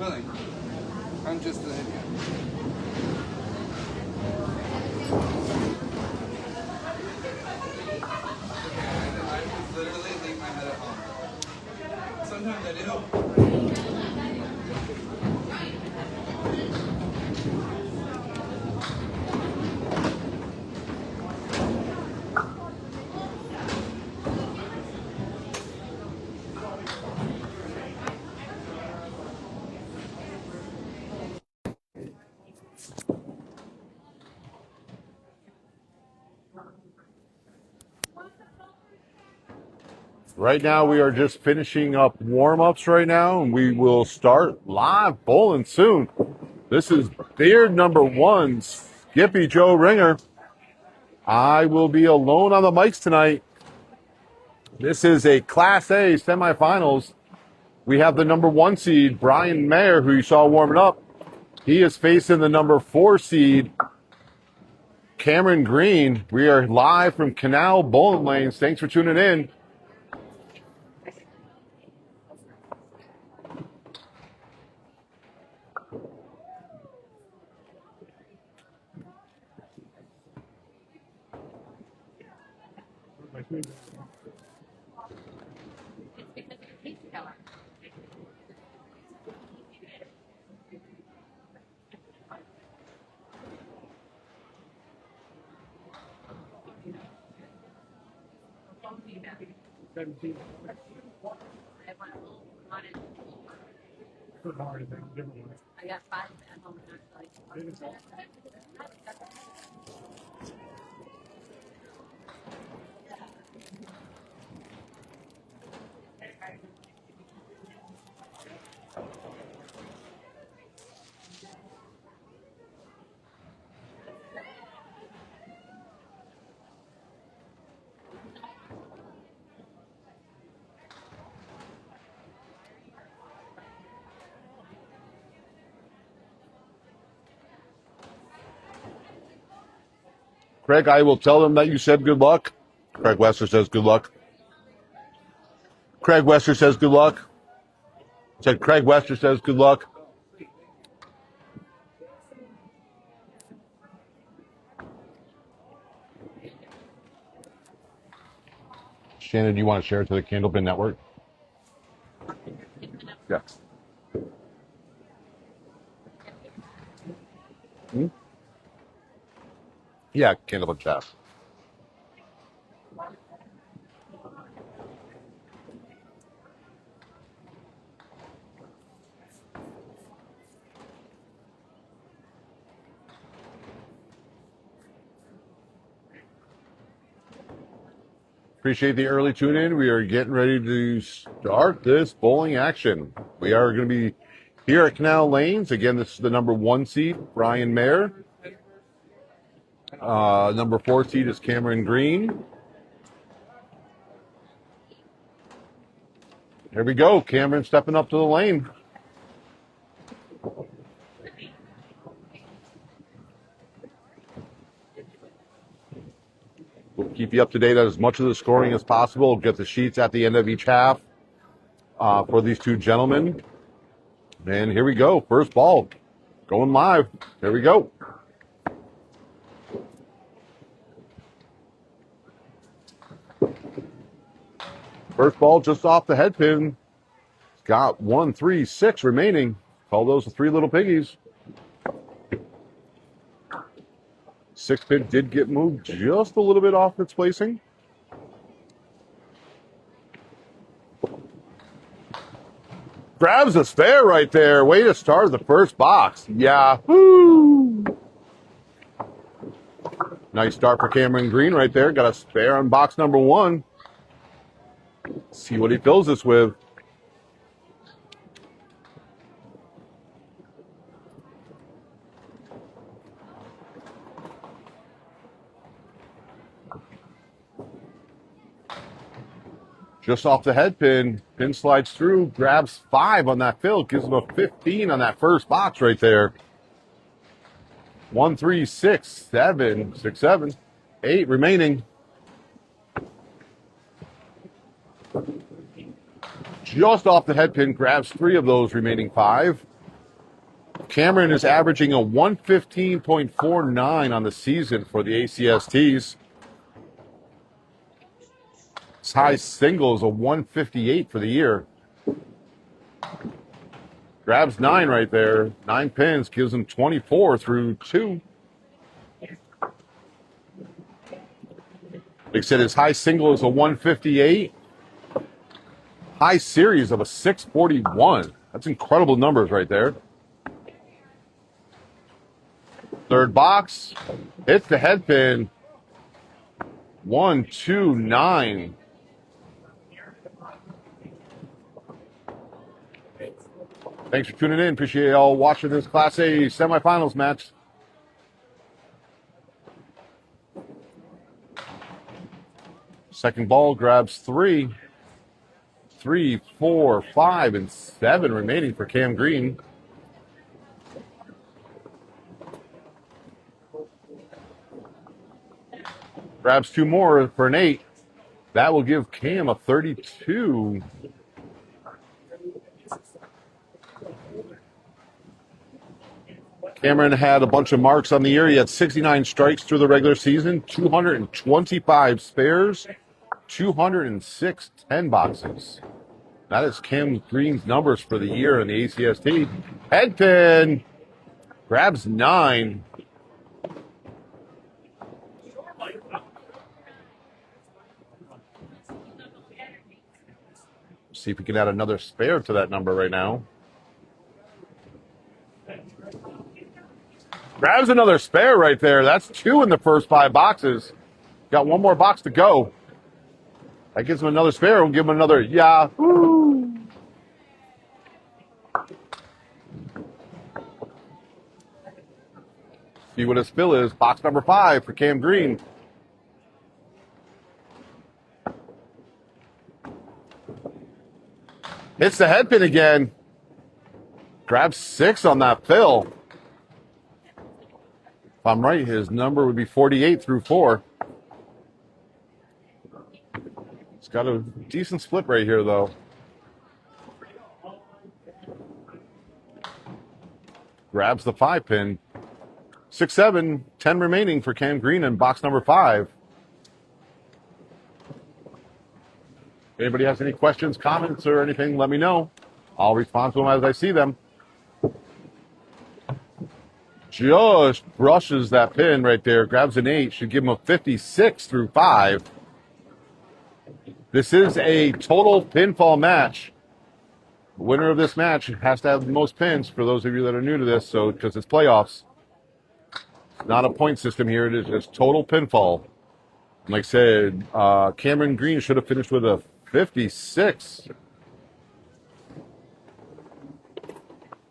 Willing. I'm just an idiot. I just literally leave my head at home. Sometimes I do. Right now, we are just finishing up warm-ups right now, and we will start live bowling soon. This is beard number 1, Skippy Joe Ringer. I will be alone on the mics tonight. This is a Class A semifinals. We have the number 1 seed, Brian Mayer, who you saw warming up. He is facing the number 4 seed, Cameron Greene. We are live from Canal Lanes. Thanks for tuning in. I got 5 at home actually. Craig, I will tell them that you said good luck. Craig Wester says good luck. Craig Wester says good luck. Said Craig Wester says good luck. Shannon, do you want to share it to the Candlepin Network? Yes. Hmm? Yeah, Candlepin chat. Appreciate the early tune in. We are getting ready to start this bowling action. We are going to be here at Canal Lanes. Again, this is the number 1 seed, Brian Mayer. Number 4 seed is Cameron Greene. Here we go. Cameron stepping up to the lane. We'll keep you up to date on as much of the scoring as possible. Get the sheets at the end of each half for these two gentlemen. And here we go. First ball going live. Here we go. First ball just off the head pin. It's got 1, 3, 6 remaining. Call those the 3 little piggies. 6 pin did get moved just a little bit off its placing. Grabs a spare right there. Way to start the first box. Yeah. Woo. Nice start for Cameron Greene right there. Got a spare on box number 1. See what he fills this with. Just off the head pin. Pin slides through, grabs 5 on that fill. Gives him a 15 on that first box right there. 1, 3, 6, 7, 6, 7, 8 remaining. Just off the head pin, grabs 3 of those remaining 5. Cameron is averaging a 115.49 on the season for the ACSTs. His high single is a 158 for the year. Grabs 9 right there. 9 pins, gives him 24 through 2. Like I said, his high single is a 158. High series of a 641. That's incredible numbers right there. Third box. Hits the head pin. 1, 2, 9. Thanks for tuning in. Appreciate y'all watching this Class A semifinals match. Second ball grabs 3. 3, 4, 5, and 7 remaining for Cam Greene. Grabs 2 more for an 8. That will give Cam a 32. Cameron had a bunch of marks on the year. He had 69 strikes through the regular season, 225 spares, 206 10 boxes. That is Cam Greene's numbers for the year in the ACST. Head pin grabs 9. See if we can add another spare to that number right now. Grabs another spare right there. That's 2 in the first 5 boxes. Got 1 more box to go. That gives him another spare. We'll give him another Yahoo. See what his spill is. Box number 5 for Cam Greene. Hits the head pin again. Grabs 6 on that fill. If I'm right, his number would be 48 through 4. It's got a decent split right here, though. Grabs the 5 pin. 6, 7, 10 remaining for Cam Greene in box number 5. Anybody has any questions, comments, or anything, let me know. I'll respond to them as I see them. Just brushes that pin right there. Grabs an 8. Should give him a 56 through 5. This is a total pinfall match. The winner of this match has to have the most pins for those of you that are new to this, so because it's playoffs. It's not a point system here. It is just total pinfall. Like I said, Cameron Greene should have finished with a 56.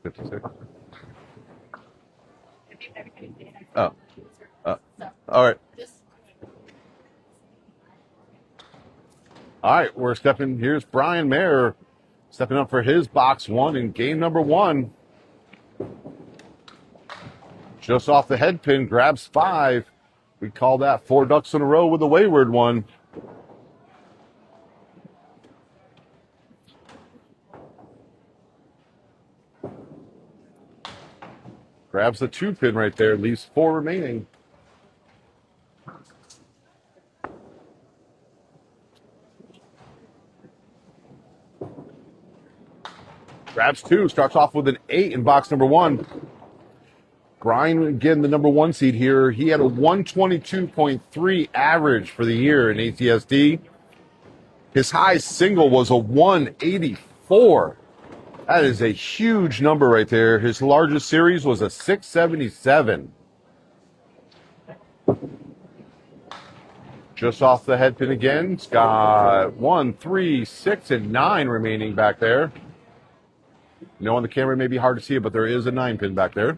56. Oh. All right. All right, we're stepping. Here's Brian Mayer stepping up for his box 1 in game number 1. Just off the head pin, grabs 5. We call that 4 ducks in a row with a wayward one. Grabs the 2 pin right there, leaves 4 remaining. Grabs 2, starts off with an 8 in box number 1. Brian, again, the number 1 seed here. He had a 122.3 average for the year in ACST. His high single was a 184. That is a huge number right there. His largest series was a 677. Just off the head pin again. It's got 1, 3, 6, and 9 remaining back there. You know, on the camera it may be hard to see it, but there is a 9 pin back there.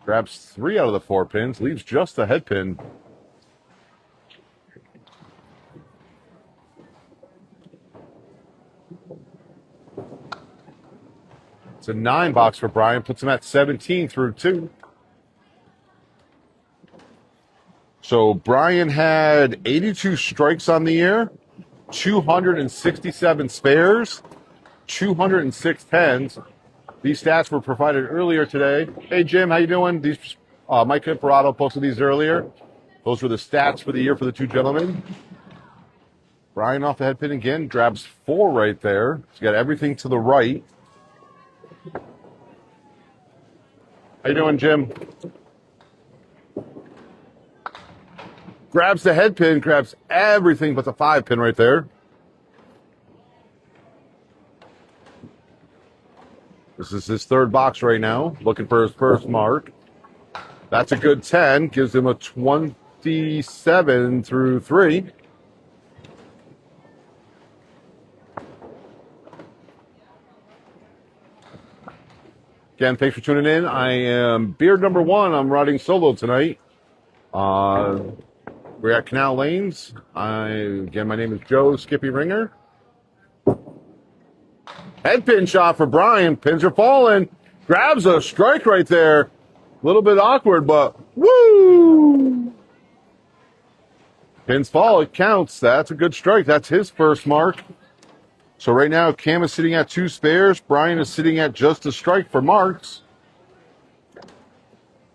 Grabs 3 out of the 4 pins, leaves just the head pin. It's a 9 box for Brian, puts him at 17 through 2. So Brian had 82 strikes on the year. 267 spares, 206 tens. These stats were provided earlier today. Hey, Jim, how you doing? These Mike Imperato posted these earlier. Those were the stats for the year for the two gentlemen. Brian off the head pin again, grabs 4 right there. He's got everything to the right. How you doing, Jim? Grabs the head pin, grabs everything but the 5 pin right there. This is his 3rd box right now, looking for his first mark. That's a good 10, gives him a 27 through 3. Again, thanks for tuning in. I am beard number 1. I'm riding solo tonight. We're at Canal Lanes. Again, my name is Joe Skippy Ringer. Head pin shot for Brian. Pins are falling. Grabs a strike right there. A little bit awkward, but woo! Pins fall. It counts. That's a good strike. That's his first mark. So right now, Cam is sitting at 2 spares. Brian is sitting at just a strike for marks.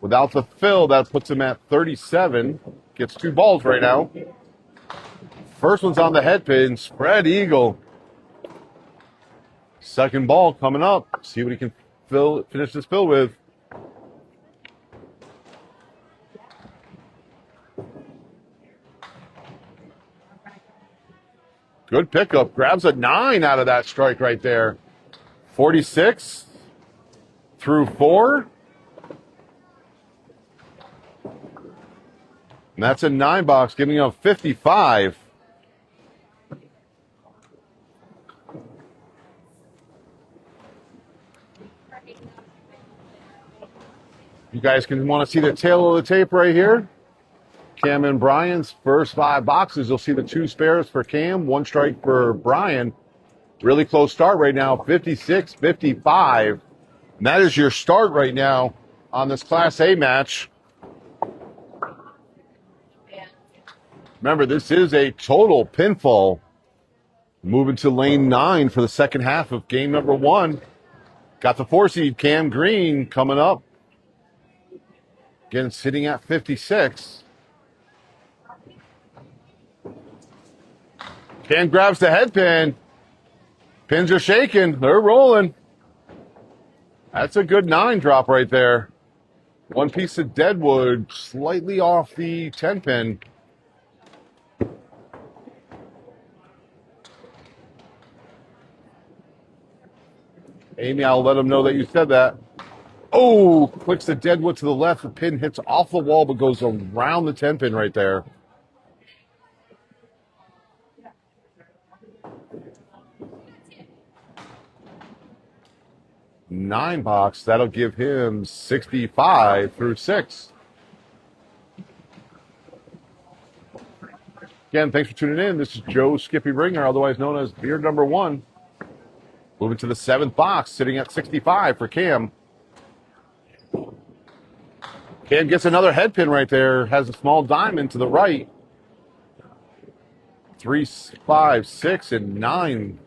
Without the fill, that puts him at 37. Gets 2 balls right now. First one's on the head pin. Spread eagle. Second ball coming up. See what he can finish this fill with. Good pickup. Grabs a 9 out of that strike right there. 46 through 4. And that's a 9 box, giving him 55. You guys can want to see the tail of the tape right here. Cam and Brian's first 5 boxes. You'll see the 2 spares for Cam, 1 strike for Brian. Really close start right now, 56, 55. And that is your start right now on this Class A match. Remember, this is a total pinfall. Moving to lane 9 for the second half of game number 1. Got the 4 seed Cam Greene coming up. Again, sitting at 56. Cam grabs the head pin. Pins are shaking. They're rolling. That's a good 9 drop right there. 1 piece of deadwood, slightly off the 10 pin. Amy, I'll let him know that you said that. Oh, clicks the deadwood to the left. The pin hits off the wall but goes around the 10 pin right there. Nine box, that'll give him 65 through 6. Again, thanks for tuning in. This is Joe Skippy Ringer, otherwise known as beard number 1. Moving to the 7th box, sitting at 65 for Cam. Cam gets another head pin right there, has a small diamond to the right. 3, 5, 6, and 9.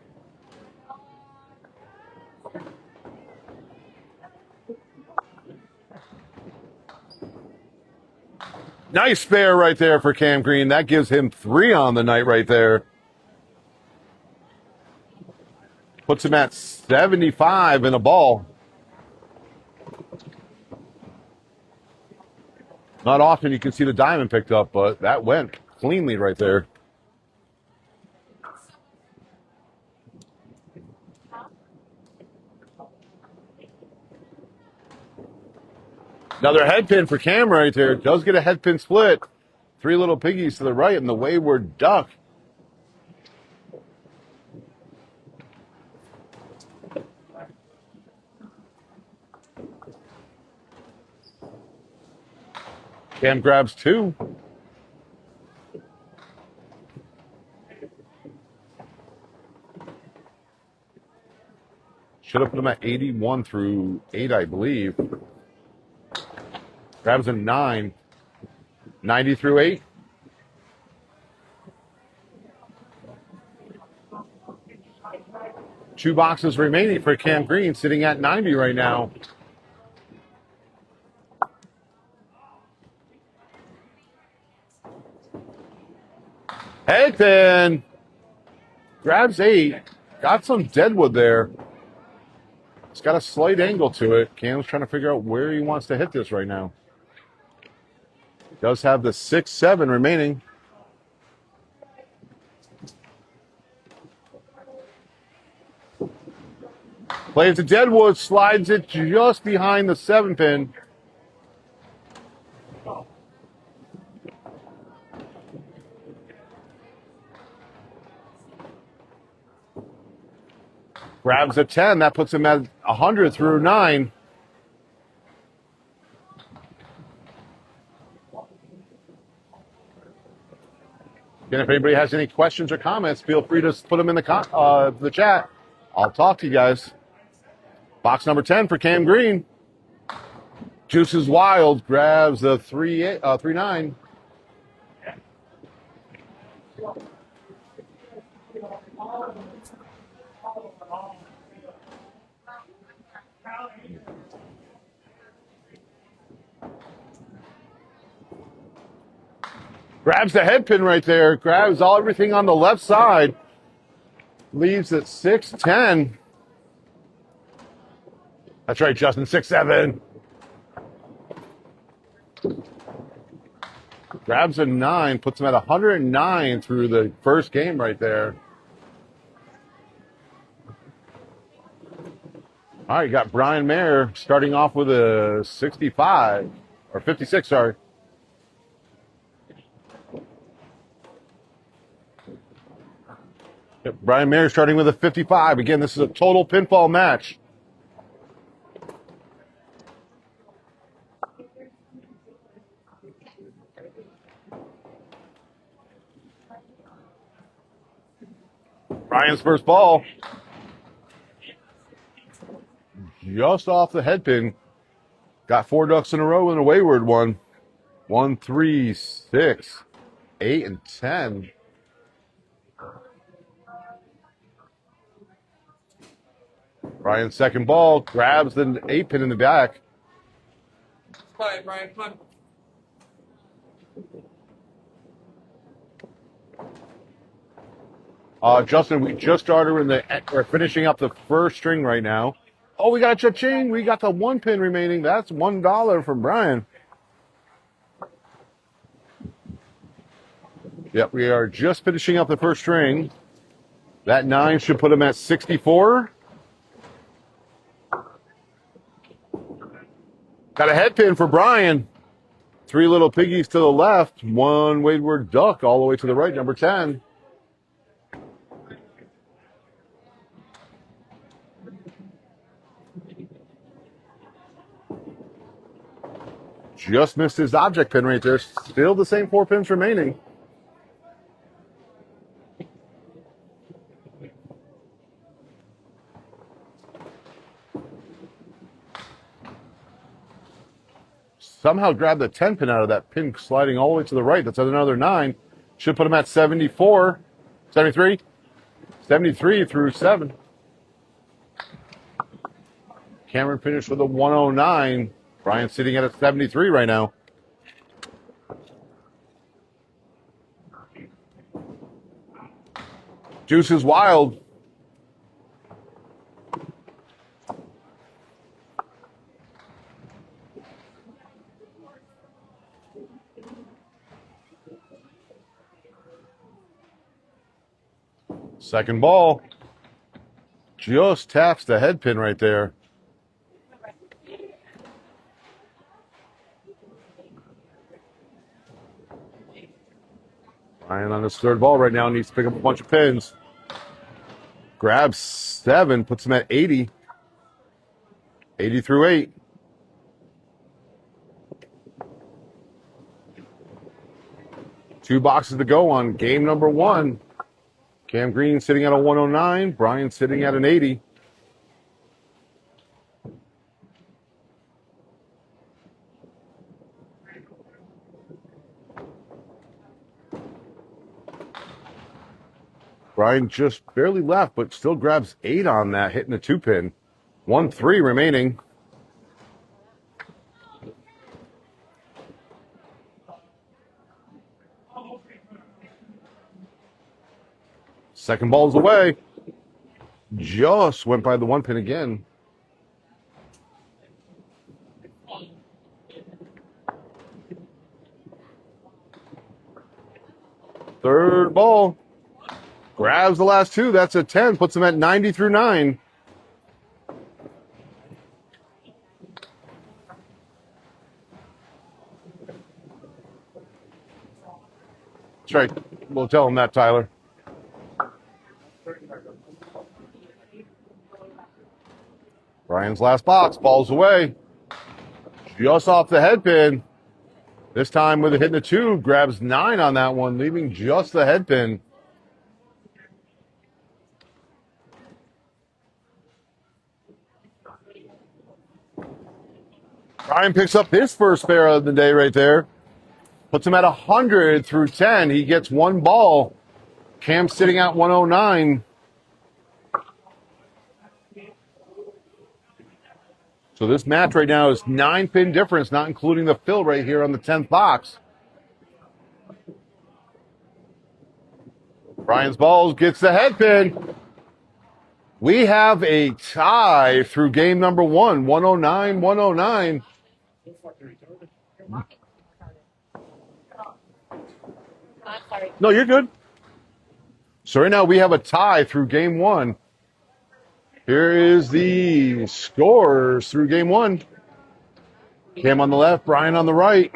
Nice spare right there for Cam Greene. That gives him 3 on the night right there. Puts him at 75 in a ball. Not often you can see the diamond picked up, but that went cleanly right there. Another head pin for Cam right there. Does get a head pin split. 3 little piggies to the right and the wayward duck. Cam grabs 2. Should have put him at 81 through 8, I believe. Grabs a 9. 90 through 8. 2 boxes remaining for Cam Greene, sitting at 90 right now. Headpin grabs 8. Got some deadwood there. It's got a slight angle to it. Cam's trying to figure out where he wants to hit this right now. Does have the 6-7 remaining. Plays the deadwood, slides it just behind the 7-pin. Grabs a 10. That puts him at 100 through 9. Again, if anybody has any questions or comments, feel free to put them in the chat. I'll talk to you guys. Box number 10 for Cam Greene. Juice is Wild. Grabs the 3-9. Grabs the head pin right there. Grabs everything on the left side. Leaves at 6-10. That's right, Justin. 6-7. Grabs a 9. Puts him at 109 through the first game right there. All right, you got Brian Mayer starting off with a 65. Or 56, sorry. Yep, Brian Mayer starting with a 55. Again, this is a total pinfall match. Brian's first ball. Just off the head pin. Got 4 ducks in a row and a wayward one. 1, 3, 6, 8, and 10. Brian's second ball grabs the 8 pin in the back. Quiet, Brian. Come on. Justin, we just started we're finishing up the first string right now. Oh, we got a cha-ching. We got the 1 pin remaining. That's $1 from Brian. Yep, we are just finishing up the first string. That 9 should put him at 64. Got a head pin for Brian. 3 little piggies to the left. 1 wayward duck all the way to the right, number 10. Just missed his object pin right there. Still the same 4 pins remaining. Somehow grabbed the 10 pin out of that pin, sliding all the way to the right. That's at another 9. Should put him at 74. 73. 73 through 7. Cameron finished with a 109. Brian sitting at a 73 right now. Juice is Wild. Second ball. Just taps the head pin right there. Brian on his third ball right now needs to pick up a bunch of pins. Grabs 7, puts him at 80. 80 through 8. Two boxes to go on game number 1. Cam Greene sitting at a 109. Brian sitting at an 80. Brian just barely left, but still grabs 8 on that, hitting the 2-pin. 1-3 remaining. Second ball's away. Just went by the 1-pin again. Third ball. Grabs the last 2. That's a 10. Puts him at 90 through 9. That's right. We'll tell him that, Tyler. Brian's last box. Ball's away. Just off the head pin. This time with a hit in the 2. Grabs 9 on that one, leaving just the head pin. Brian picks up his first spare of the day right there. Puts him at 100 through 10. He gets 1 ball. Cam's sitting at 109. So this match right now is 9-pin difference, not including the fill right here on the 10th box. Brian's balls gets the head pin. We have a tie through game number 1, 109, 109. No, you're good. So right now we have a tie through game 1. Here is the scores through game 1. Cam on the left, Brian on the right.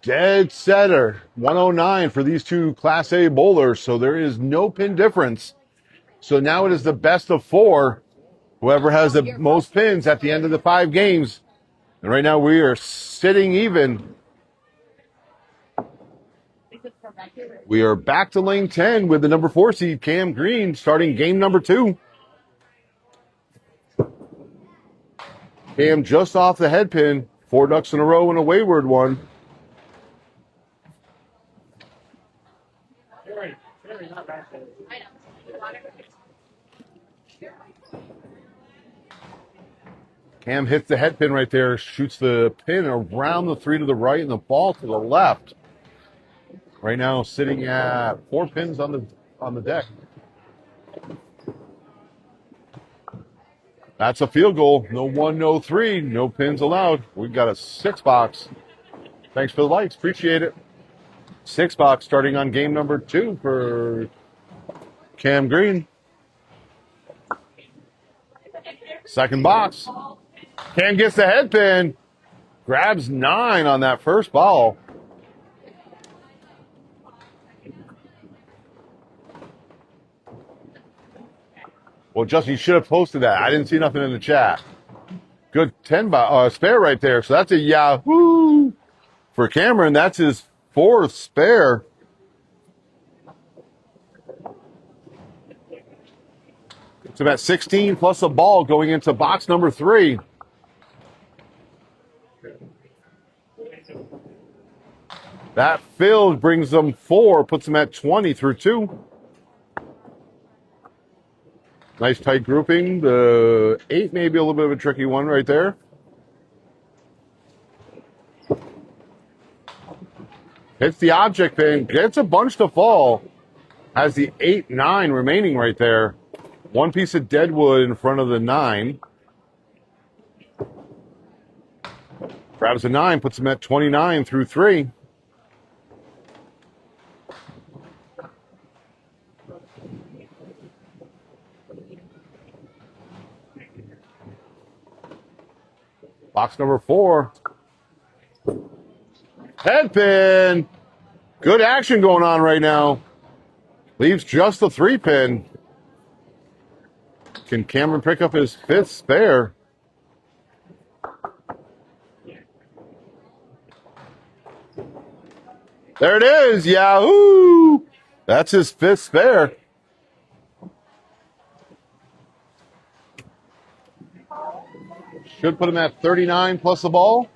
Dead setter, 109 for these two Class A bowlers. So there is no pin difference. So now it is the best of 4. Whoever has the most pins at the end of the 5 games. And right now we are sitting even. We are back to lane 10 with the number 4 seed, Cam Greene, starting game number 2. Cam just off the head pin. 4 ducks in a row and a wayward one. Cam hits the head pin right there, shoots the pin around the 3 to the right and the ball to the left. Right now sitting at 4 pins on the deck. That's a field goal. No 1, no 3, no pins allowed. We've got a 6 box. Thanks for the likes. Appreciate it. 6 box starting on game number 2 for Cam Greene. Second box. Cam gets the head pin. Grabs 9 on that first ball. Well, Justin, you should have posted that. I didn't see nothing in the chat. Good 10 spare right there. So that's a Yahoo for Cameron. That's his 4th spare. It's about 16 plus a ball going into box number 3. That field brings them 4, puts them at 20 through 2. Nice tight grouping. The 8 may be a little bit of a tricky one right there. Hits the object pin, gets a bunch to fall. Has the 8, 9 remaining right there. 1 piece of dead wood in front of the 9. Grabs a 9, puts him at 29 through 3. Box number 4. Head pin. Good action going on right now. Leaves just the 3 pin. Can Cameron pick up his 5th spare? There it is. Yahoo! That's his 5th spare. Should put him at 39 plus the ball.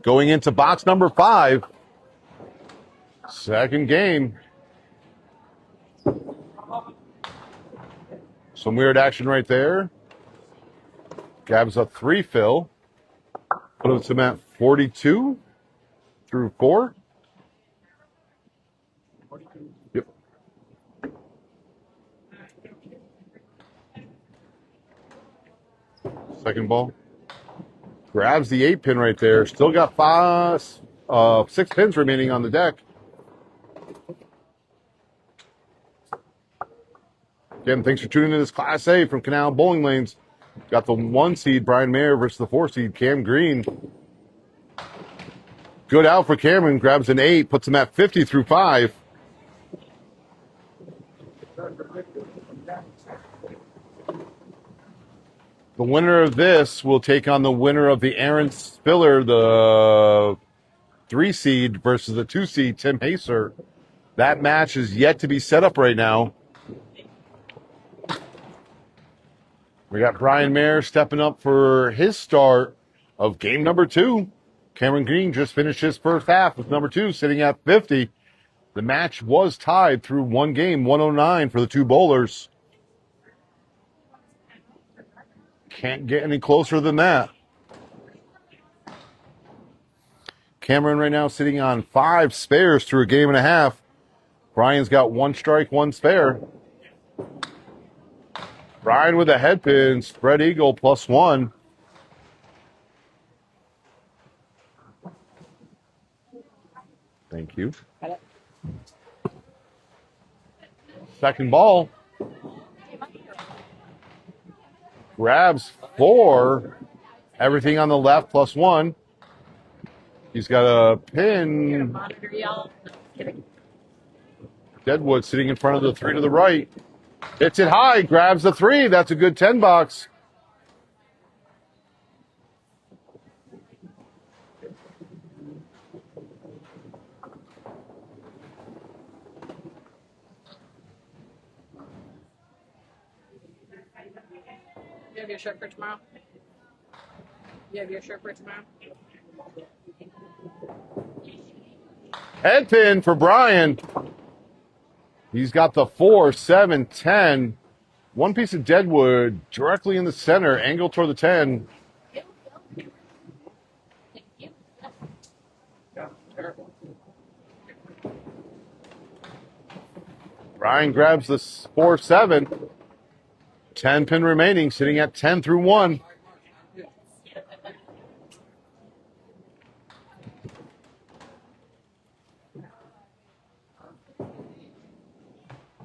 Going into box number 5. Second game. Some weird action right there. Grabs a 3 fill. Put him at 42 through 4. Yep. Second ball. Grabs the 8 pin right there. Still got 6 pins remaining on the deck. Again, thanks for tuning in to this Class A from Canal Bowling Lanes. Got the 1 seed, Brian Mayer, versus the 4 seed, Cam Greene. Good out for Cameron. Grabs an 8, puts him at 50 through 5. The winner of this will take on the winner of the Aaron Spiller, the 3 seed, versus the 2 seed, Tim Haser. That match is yet to be set up right now. We got Brian Mayer stepping up for his start of game number 2. Cameron Greene just finished his first half with number 2, sitting at 50. The match was tied through 1 game, 109 for the 2 bowlers. Can't get any closer than that. Cameron right now sitting on 5 spares through a game and a half. Brian's got 1 strike, 1 spare. Brian with a headpin, spread eagle +1. Thank you. Second ball. Grabs 4. Everything on the left +1. He's got a pin. Monitor y'all. Deadwood sitting in front of the 3 to the right. Hits it high, grabs the 3. That's a good 10 box. You have your shirt for tomorrow? You have your shirt for tomorrow? Head pin for Brian. He's got the 4, 7, 10. 1 piece of Deadwood directly in the center, angle toward the 10. Brian grabs the 4, 7. 10 pin remaining, sitting at 10 through 1.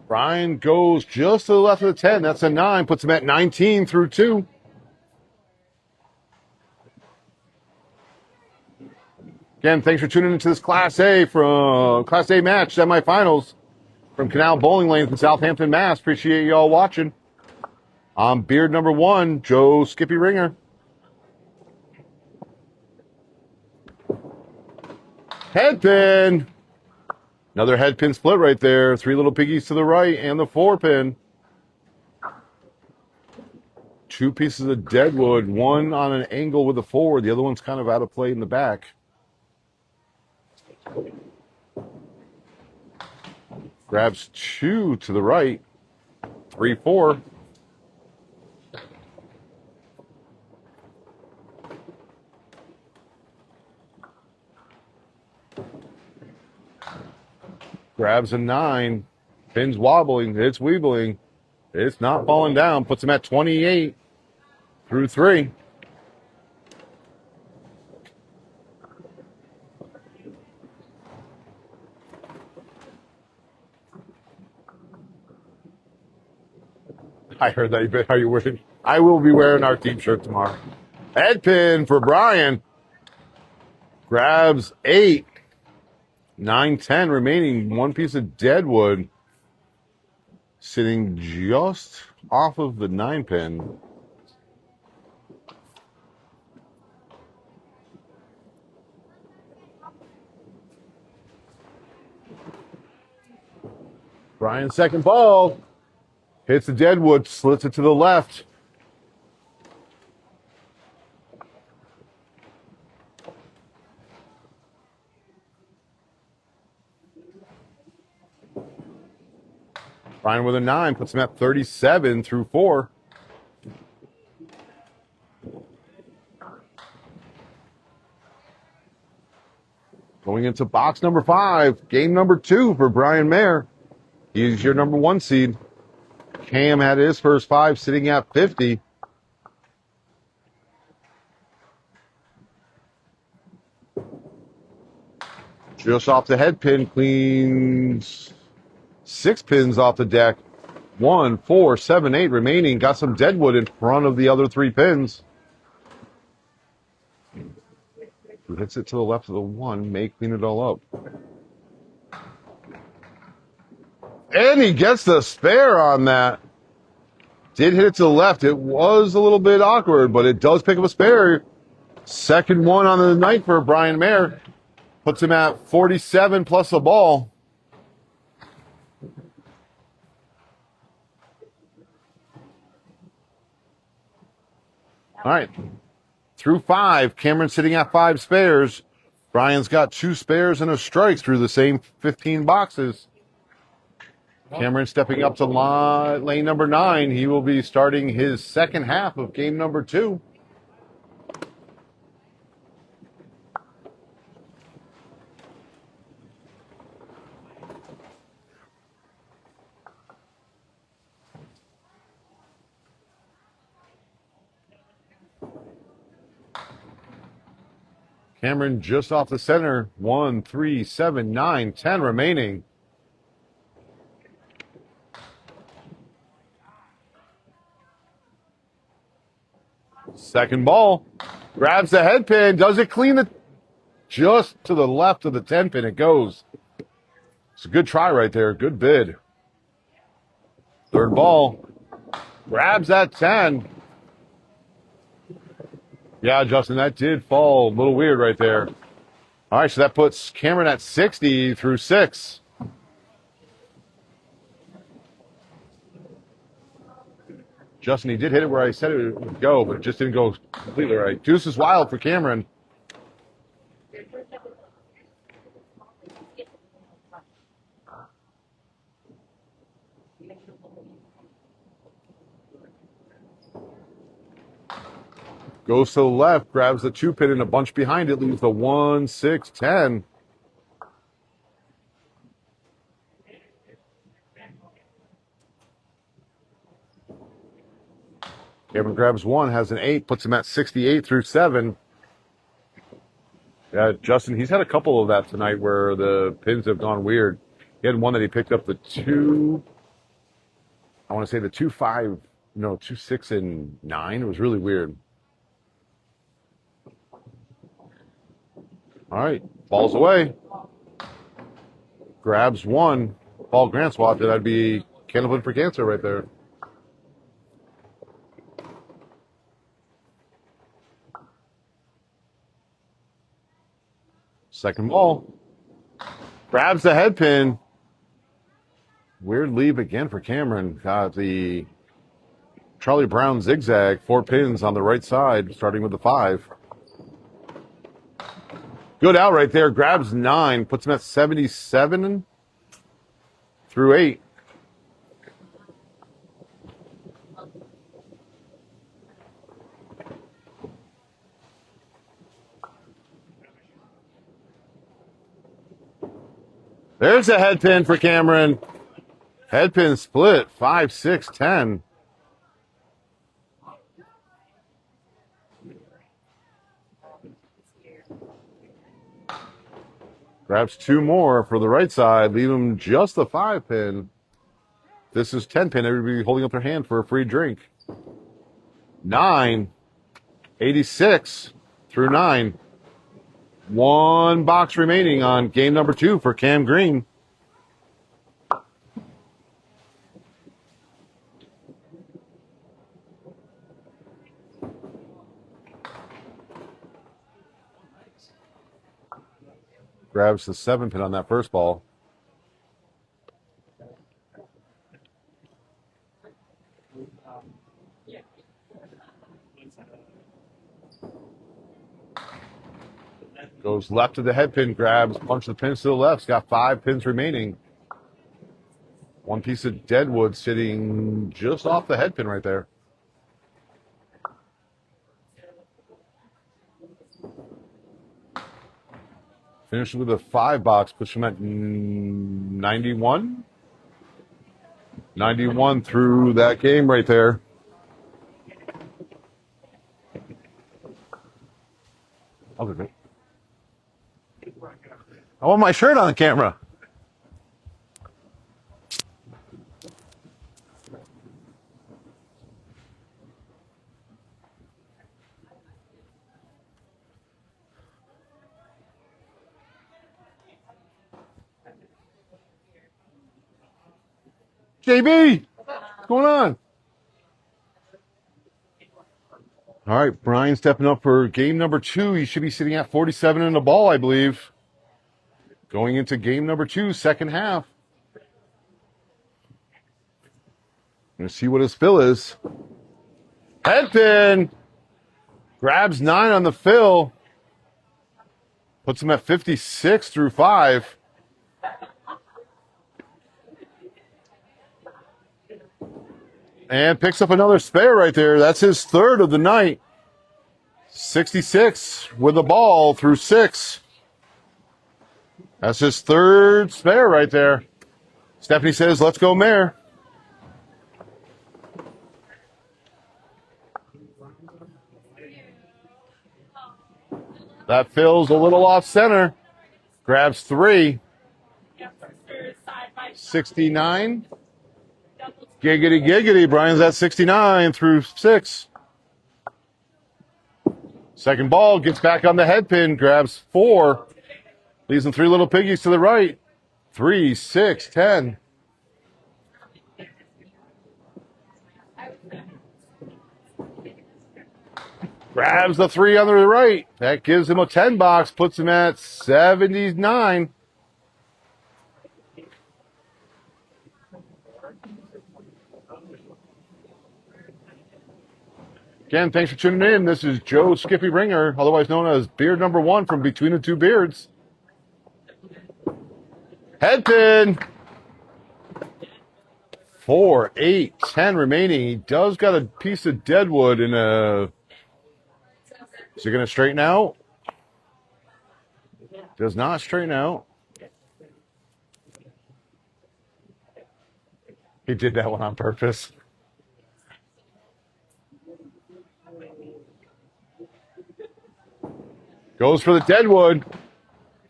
Brian goes just to the left of the 10. That's a 9. Puts him at 19 through 2. Again, thanks for tuning into this Class A match semifinals from Canal Bowling Lanes in Southampton, Mass. Appreciate you all watching. I'm beard number 1, Joe Skippy Ringer. Head pin. Another head pin split right there. 3 little piggies to the right and the 4 pin. 2 pieces of Deadwood. 1 on an angle with the 4. The other one's kind of out of play in the back. Grabs 2 to the right. 3, 4. Grabs a 9. Pin's wobbling. It's weebling. It's not falling down. Puts him at 28 through 3. I heard that. Are you wearing? I will be wearing our team shirt tomorrow. Head pin for Brian. Grabs 8. 9, 10 remaining. 1 piece of Deadwood sitting just off of the 9 pin. Brian's second ball. Hits the Deadwood, slits it to the left. Brian with a 9 puts him at 37 through 4. Going into box number 5, game number 2 for Brian Mayer. He's your number 1 seed. Cam had his first 5 sitting at 50. Just off the head pin, cleans 6 pins off the deck. 1, 4, 7, 8 remaining. Got some deadwood in front of the other 3 pins. Who hits it to the left of the 1 may clean it all up. And he gets the spare on that. Did hit it to the left. It was a little bit awkward, but it does pick up a spare. Second one on the night for Brian Mayer. Puts him at 47 plus a ball. All right. Through 5, Cameron's sitting at 5 spares. Brian's got 2 spares and a strike through the same 15 boxes. Cameron stepping up to lane number 9. He will be starting his second half of game number 2. Cameron just off the center. 1, 3, 7, 9, 10 remaining. Second ball. Grabs the head pin. Does it clean it? Just to the left of the 10 pin it goes. It's a good try right there. Good bid. Third ball. Grabs that 10. Yeah, Justin, that did fall a little weird right there. All right, so that puts Cameron at 60 through 6. Justin, he did hit it where I said it would go, but it just didn't go completely right. Deuce is wild for Cameron. Goes to the left, grabs the 2 pin and a bunch behind it, leaves the 1, 6, 10. Cameron grabs 1, has an 8, puts him at 68 through 7. Yeah, Justin, he's had a couple of that tonight where the pins have gone weird. He had one that he picked up the 2, I want to say the 2, 5, no, 2, 6, and 9. It was really weird. All right, falls away. Grabs 1. Paul Grant swapped it. That'd be Candlepin for Cancer right there. Second ball. Grabs the head pin. Weird leave again for Cameron. Got the Charlie Brown zigzag. 4 pins on the right side, starting with the 5. Good out right there. Grabs 9. Puts him at 77 through 8. There's a head pin for Cameron. Head pin split. 5, 6, 10. Grabs 2 more for the right side. Leave him just the 5 pin. This is 10 pin. Everybody holding up their hand for a free drink. 9. 86 through 9. 1 box remaining on game number 2 for Cam Greene. Grabs the 7 pin on that first ball. Goes left to the head pin, grabs, punch the pins to the left. He's got 5 pins remaining. One piece of deadwood sitting just off the head pin right there. Finished with a 5-box, puts him at 91. 91 through that game right there. Okay. I want my shirt on the camera. JB, what's going on? All right, Brian stepping up for game number 2. He should be sitting at 47 in the ball, I believe. Going into game number 2, second half. Gonna see what his fill is. Head pin. Grabs 9 on the fill. Puts him at 56 through 5. And picks up another spare right there. That's his third of the night. 66 with the ball through 6. That's his third spare right there. Stephanie says, let's go, Mare. That fills a little off center. Grabs 3. 69. Giggity, giggity. Brian's at 69 through 6. Second ball, gets back on the head pin, grabs 4. Leaves him 3 little piggies to the right. 3, 6, 10. Grabs the 3 on the right. That gives him a 10-box, puts him at 79. Again, thanks for tuning in. This is Joe Skippy Ringer, otherwise known as Beard Number 1 from Between the Two Beards. Head pin. 4, 8, 10 remaining. He does got a piece of deadwood in a... Is he going to straighten out? Does not straighten out. He did that one on purpose. Goes for the deadwood.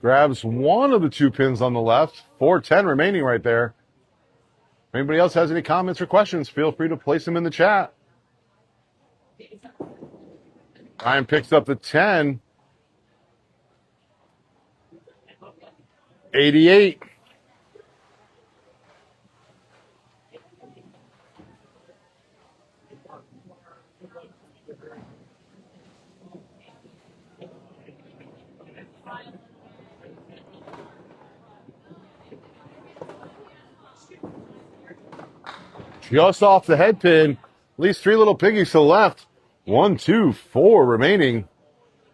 Grabs one of the 2 pins on the left. 4-10 remaining right there. If anybody else has any comments or questions, feel free to place them in the chat. Ryan picks up the 10. 88. Just off the head pin. At least 3 little piggies to the left. 1, 2, 4 remaining.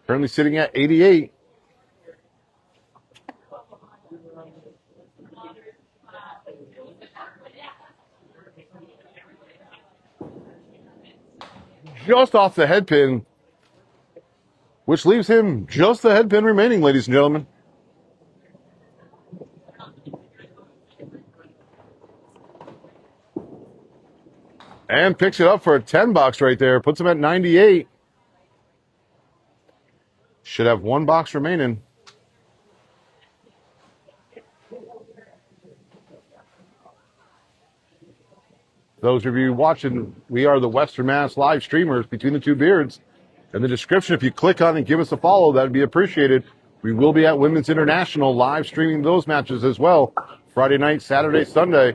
Currently sitting at 88. Just off the head pin, which leaves him just the head pin remaining, ladies and gentlemen. And picks it up for a 10-box right there. Puts him at 98. Should have 1 box remaining. Those of you watching, we are the Western Mass live streamers Between the Two Beards. In the description, if you click on and give us a follow, that would be appreciated. We will be at Women's International live streaming those matches as well. Friday night, Saturday, Sunday.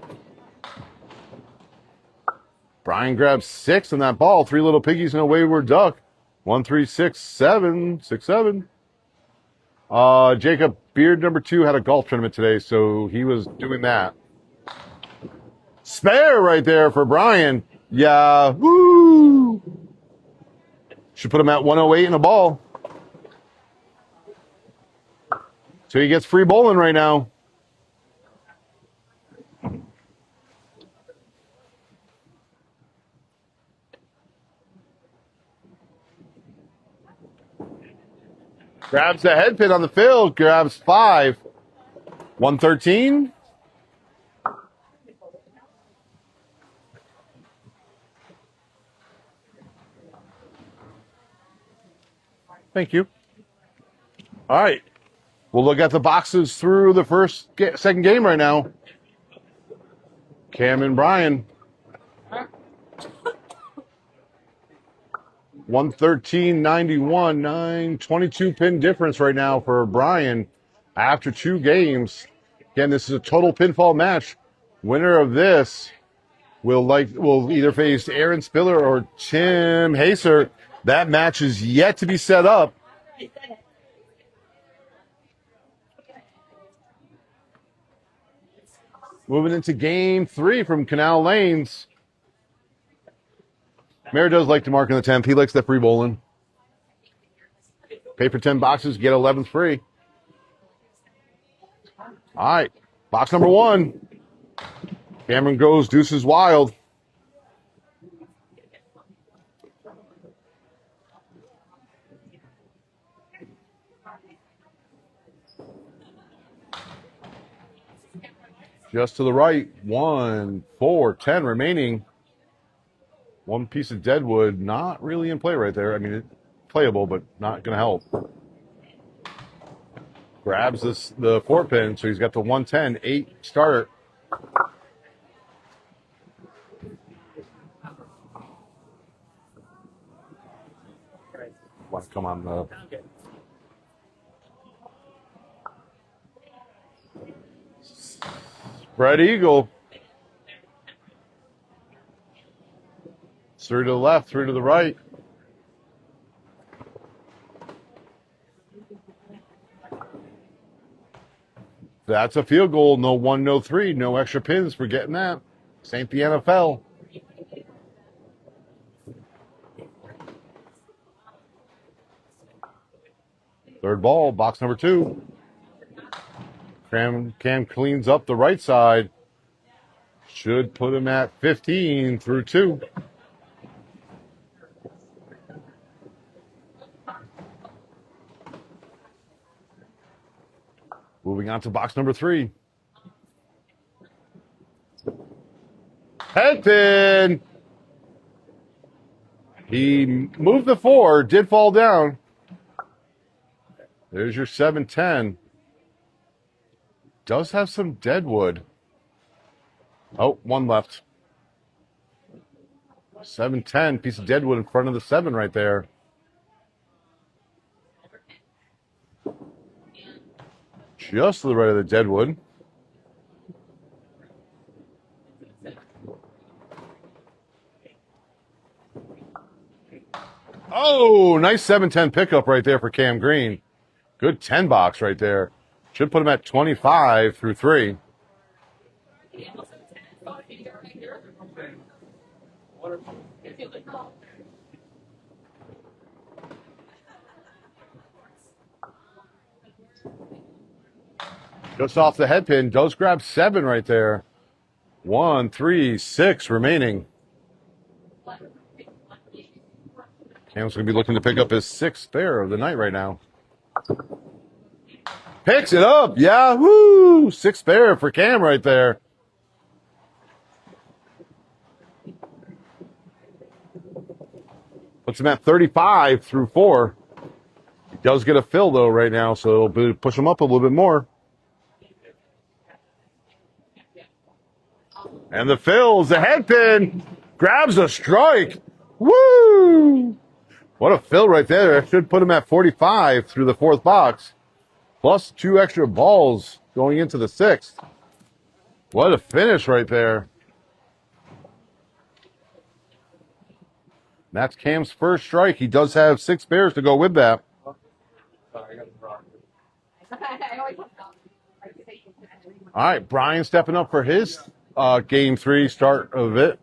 Brian grabs 6 on that ball. 3 little piggies and a wayward duck. 1, 3, 6, 7. 6, 7. Jacob, Beard Number 2 had a golf tournament today, so he was doing that. Spare right there for Brian. Yeah, woo! Should put him at 108 in the ball. So he gets free bowling right now. Grabs the head pin on the field. Grabs 5. 113. Thank you. All right. We'll look at the boxes through the second game right now. Cam and Brian. 113.91, 922 pin difference right now for Brian after 2 games. Again, this is a total pinfall match. Winner of this will either face Aaron Spiller or Tim Haser. That match is yet to be set up. Moving into game 3 from Canal Lanes. Mayor does like to mark in the 10th. He likes that free bowling. Pay for 10 boxes, get 11th free. All right, box number 1. Cameron goes deuces wild. Just to the right, 1, 4, 10 remaining. 1 piece of deadwood, not really in play right there. I mean, it's playable, but not going to help. Grabs the 4 pin, so he's got the 110, 8 starter. Come on, though. Spread eagle. 3 to the left, 3 to the right. That's a field goal. No 1, no 3. No extra pins for getting that. This ain't the NFL. Third ball, box number 2. Cam cleans up the right side. Should put him at 15 through 2. Moving on to box number 3. Head pin. He moved the 4, did fall down. There's your 710. Does have some deadwood. Oh, 1 left. 710, piece of deadwood in front of the 7 right there. Just to the right of the deadwood. Oh, nice 710 pickup right there for Cam Greene. Good 10 box right there. Should put him at 25 through 3. Just off the head pin, does grab 7 right there. 1, 3, 6 remaining. Cam's going to be looking to pick up his 6th spare of the night right now. Picks it up. Yeah, woo! 6th spare for Cam right there. Puts him at 35 through 4. He does get a fill, though, right now, so it'll push him up a little bit more. And the fills, the head pin, grabs a strike. Woo! What a fill right there. That should put him at 45 through the 4th box. Plus 2 extra balls going into the 6th. What a finish right there. That's Cam's first strike. He does have 6 spares to go with that. All right, Brian stepping up for his game 3 start of it.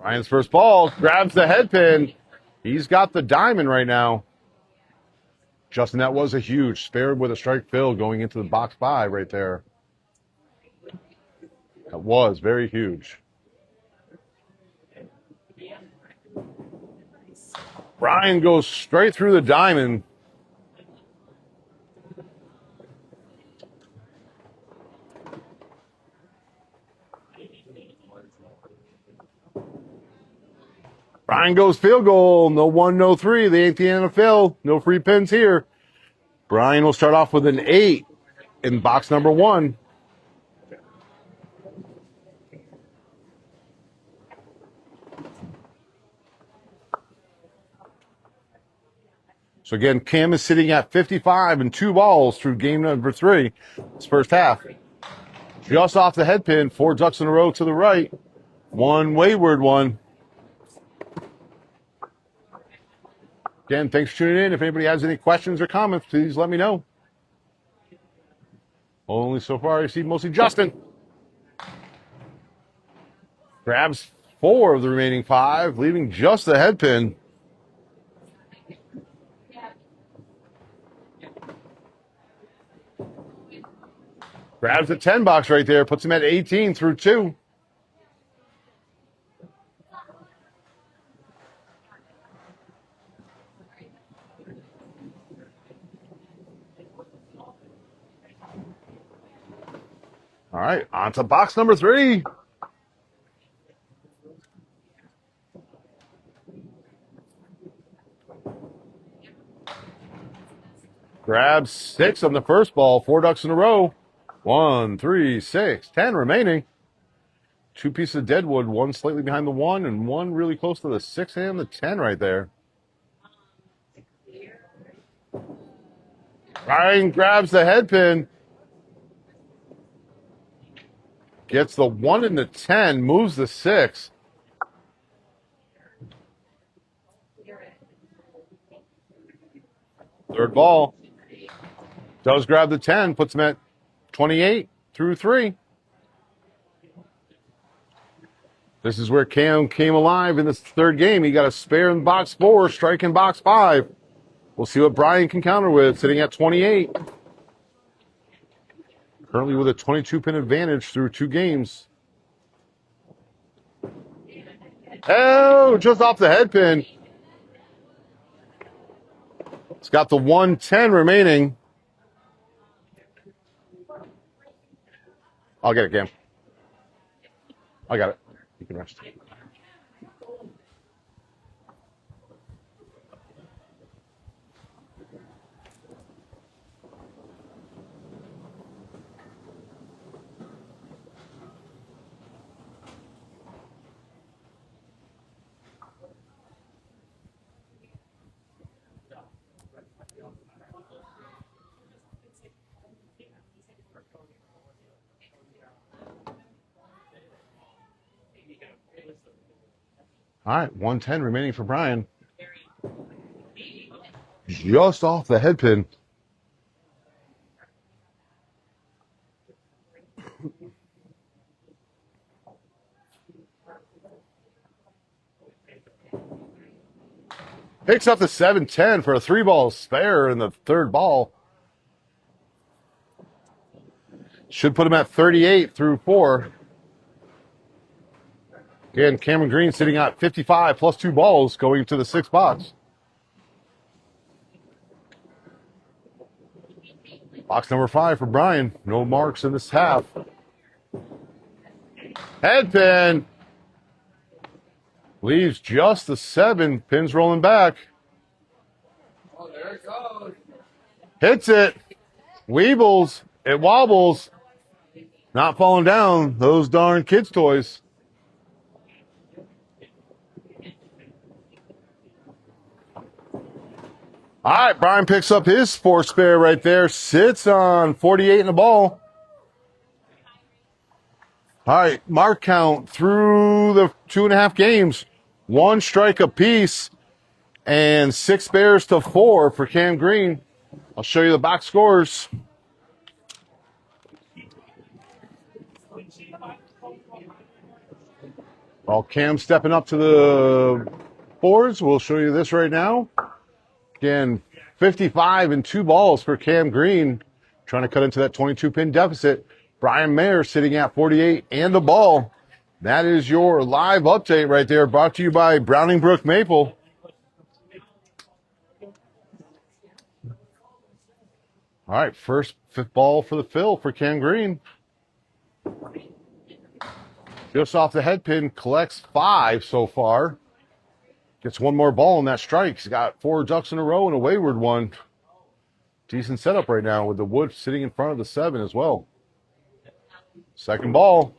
Brian's first ball, grabs the head pin. He's got the diamond right now. Justin, that was a huge spare with a strike fill going into the box 5 right there. That was very huge. Brian goes straight through the diamond. Brian goes field goal. No 1, no 3. They ain't the NFL. No free pins here. Brian will start off with an 8 in box number 1. So again, Cam is sitting at 55 and 2 balls through game number 3. This first half. Just off the head pin, 4 ducks in a row to the right. 1 wayward one. Again, thanks for tuning in. If anybody has any questions or comments, please let me know. Only so far I see mostly Justin. Grabs 4 of the remaining 5, leaving just the head pin. Grabs the 10 box right there, puts him at 18 through 2. All right, on to box number 3. Grabs 6 on the first ball, 4 ducks in a row. 1, 3, 6, 10 remaining. 2 pieces of deadwood, 1 slightly behind the 1, and 1 really close to the 6 and the 10 right there. Ryan grabs the head pin. Gets the 1 and the 10, moves the 6. Third ball. Does grab the 10, puts him at 28 through 3. This is where Cam came alive in this third game. He got a spare in box 4, strike in box 5. We'll see what Brian can counter with, sitting at 28. Currently with a 22-pin advantage through 2 games. Oh, just off the head pin. It's got the 110 remaining. I'll get it, Cam. I got it. You can rest. All right, 110 remaining for Brian. Just off the head pin. Picks up the 7-10 for a 3-ball spare in the third ball. Should put him at 38 through 4. Again, Cameron Greene sitting at 55 plus 2 balls going to the 6th box. Box number 5 for Brian. No marks in this half. Head pin. Leaves just the 7. Pins rolling back. Oh, there it goes. Hits it. Weebles. It wobbles. Not falling down. Those darn kids' toys. All right, Brian picks up his 4 spare right there. Sits on 48 in the ball. All right, mark count through the 2.5 games. 1 strike apiece and 6 spares to 4 for Cam Greene. I'll show you the box scores. While Cam's stepping up to the boards, we'll show you this right now. Again, 55 and 2 balls for Cam Greene, trying to cut into that 22-pin deficit. Brian Mayer sitting at 48 and a ball. That is your live update right there, brought to you by Browning Brook Maple. All right, first fifth ball for the fill for Cam Greene. Just off the head pin, collects 5 so far. Gets one more ball in that strike. He's got 4 ducks in a row and a wayward one. Decent setup right now with the wood sitting in front of the 7 as well. Second ball.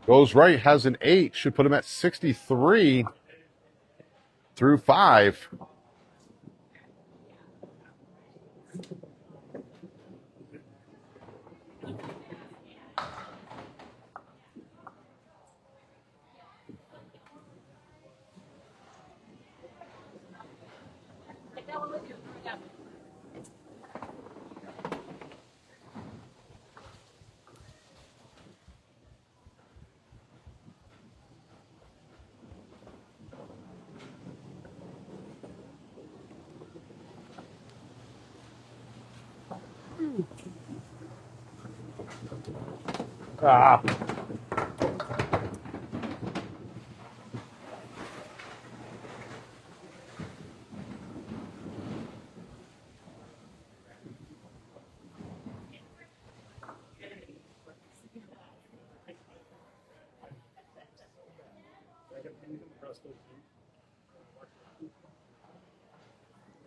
Goes right, has an 8. Should put him at 63 through 5. Ah.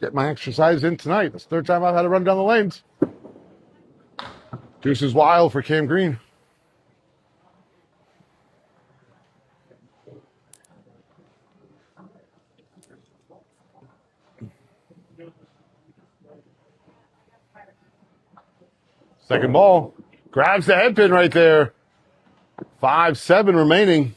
Get my exercise in tonight. It's the third time I've had to run down the lanes. Deuce is wild for Cam Greene. Second ball. Grabs the head pin right there. 5-7 remaining.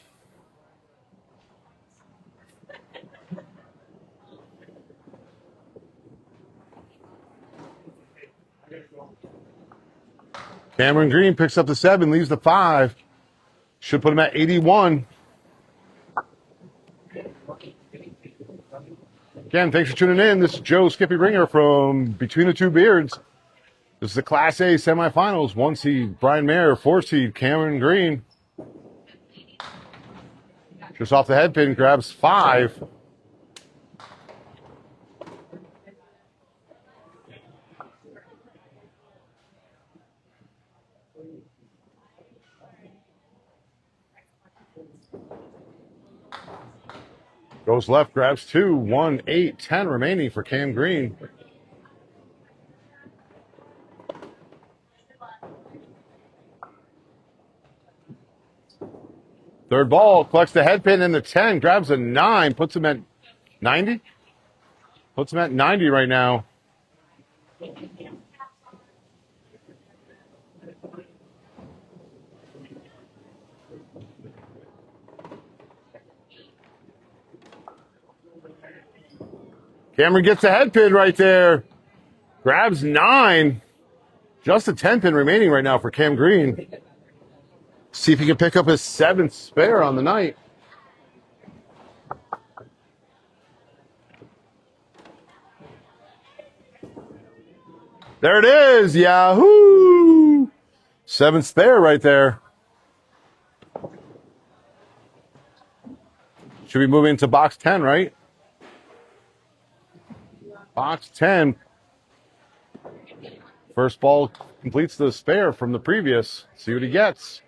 Cameron Greene picks up the 7, leaves the 5. Should put him at 81. Again, thanks for tuning in. This is Joe Skippy Ringer from Between the Two Beards. This is the Class A semifinals. 1 seed Brian Mayer, 4 seed Cameron Greene. Just off the head pin, grabs 5. Goes left, grabs 2, 1, 8, 10 remaining for Cam Greene. Third ball, collects the head pin in the 10, grabs a 9, puts him at 90? Puts him at 90 right now. Cameron gets a head pin right there. Grabs 9. Just a 10 pin remaining right now for Cam Greene. See if he can pick up his 7th spare on the night. There it is. Yahoo! 7th spare right there. Should be moving to box 10, right? Box 10. First ball completes the spare from the previous. See what he gets.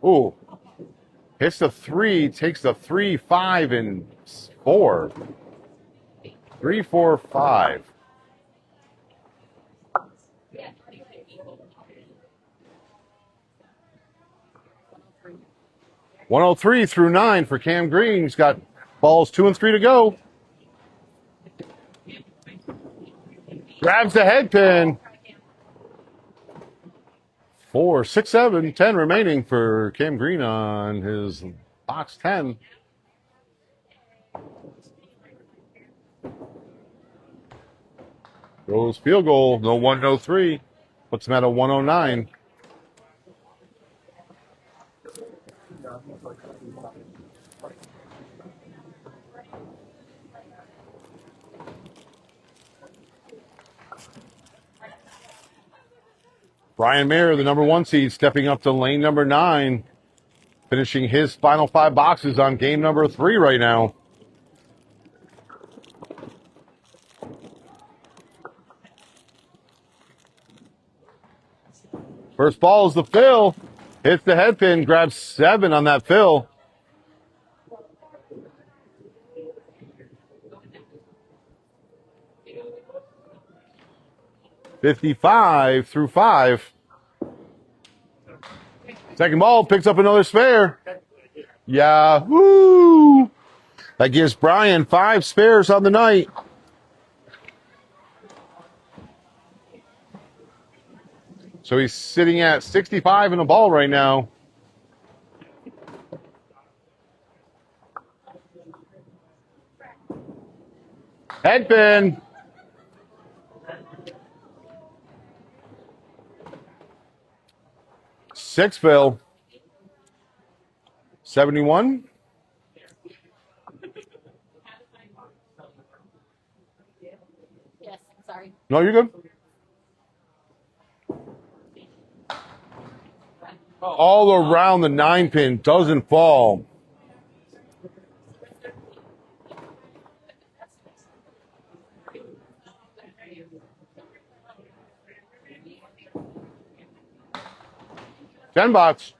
Ooh. Hits the 3, takes the 3, 5, and 4. 3, 4, 5. $103 through 9 for Cam Greene. He's got balls 2 and 3 to go. Grabs the head pin. 4, 6, 7, 10 remaining for Cam Greene on his box 10. Goes field goal. No 1, no 3. Puts him at a 109. Brian Mayer, the number 1 seed, stepping up to lane number 9, finishing his final 5 boxes on game number 3 right now. First ball is the fill. Hits the head pin, grabs 7 on that fill. $55 through 5. Second ball picks up another spare. Yahoo! That gives Brian 5 spares on the night. So he's sitting at 65 in a ball right now. Head pin. Six fill. 71. Yes, sorry. No, you're good. All around the 9 pin, doesn't fall. $10.